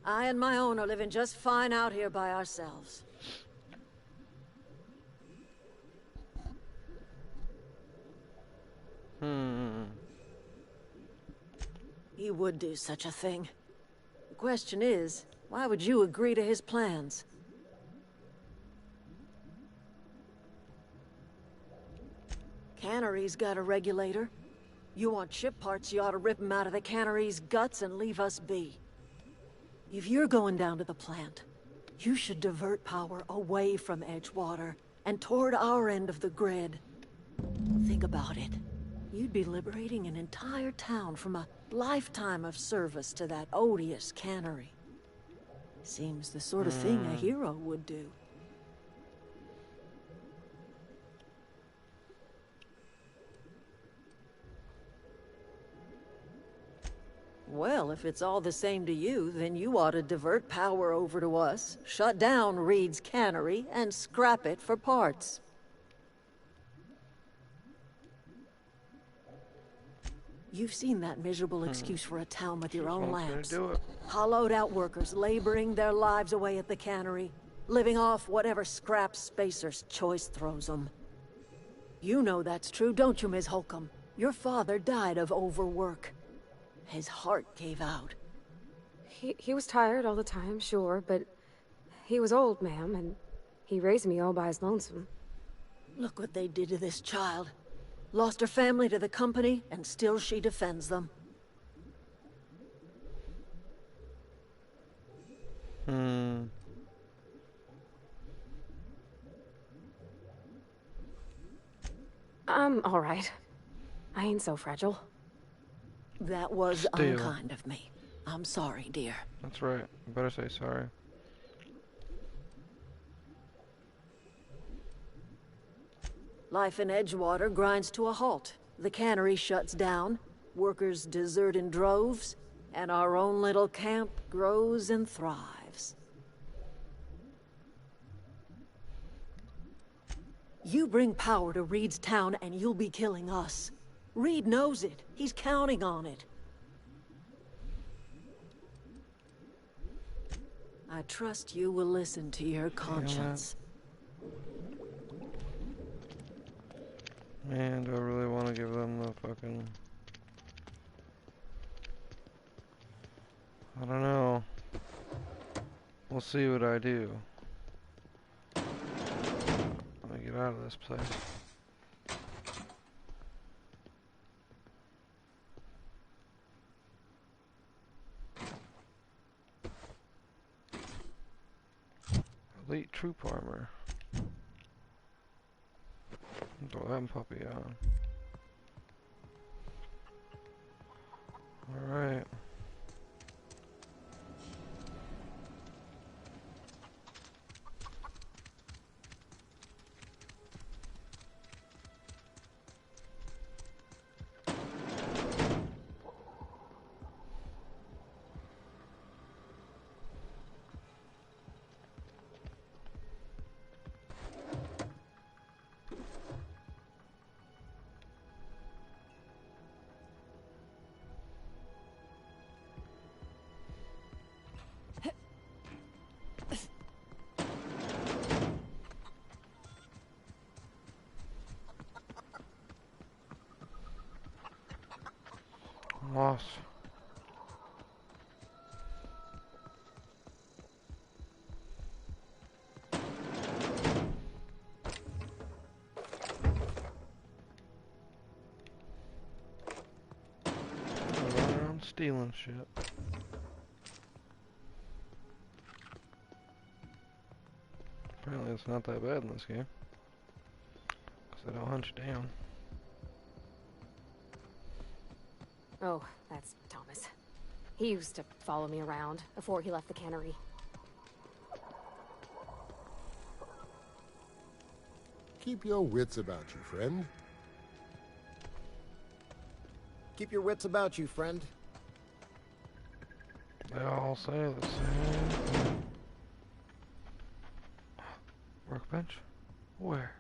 I and my own are living just fine out here by ourselves. He would do such a thing. The question is, why would you agree to his plans? Cannery's got a regulator. You want chip parts, you ought to rip them out of the cannery's guts and leave us be. If you're going down to the plant, you should divert power away from Edgewater and toward our end of the grid. Think about it. You'd be liberating an entire town from a lifetime of service to that odious cannery. Seems the sort of thing a hero would do. Well, if it's all the same to you, then you ought to divert power over to us, shut down Reed's cannery, and scrap it for parts. You've seen that miserable excuse for a town with your own lamps. Hollowed out workers laboring their lives away at the cannery, living off whatever scrap Spacer's choice throws them. You know that's true, don't you, Ms. Holcomb? Your father died of overwork. His heart gave out. He was tired all the time, sure, but he was old, ma'am, and he raised me all by his lonesome. Look what they did to this child. Lost her family to the company, and still she defends them. I'm all right. I ain't so fragile. That was unkind of me. I'm sorry, dear. That's right. You better say sorry. Life in Edgewater grinds to a halt. The cannery shuts down, workers desert in droves, and our own little camp grows and thrives. You bring power to Reed's town and you'll be killing us. Reed knows it. He's counting on it. I trust you will listen to your conscience. Man, do I really want to give them the fucking... I don't know. We'll see what I do. Let me get out of this place. Elite troop armor. Throw that puppy on. Alright. lost. Around stealing shit. Apparently it's not that bad in this game. Because they don't hunt you down. Oh, that's Thomas. He used to follow me around before he left the cannery. Keep your wits about you, friend. Keep your wits about you, friend. They all say the same thing. Workbench? Where?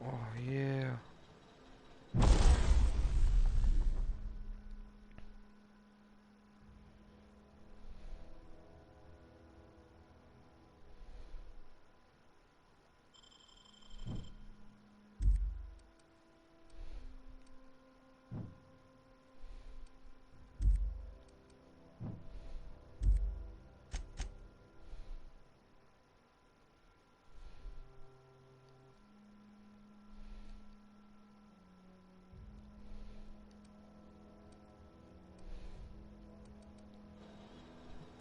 Oh, yeah.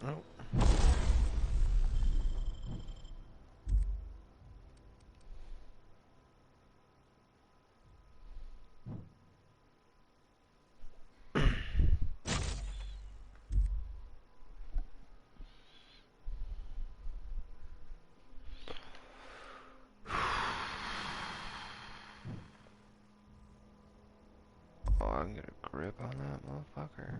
Oh. Oh, I can get a grip on that motherfucker.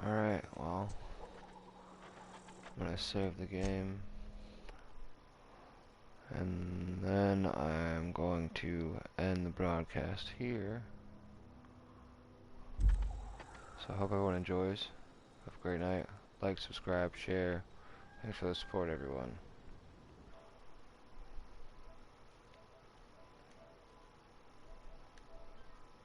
Alright, well, I'm gonna save the game, and then I'm going to end the broadcast here. So I hope everyone enjoys. Have a great night. Like, subscribe, share. Thanks for the support, everyone.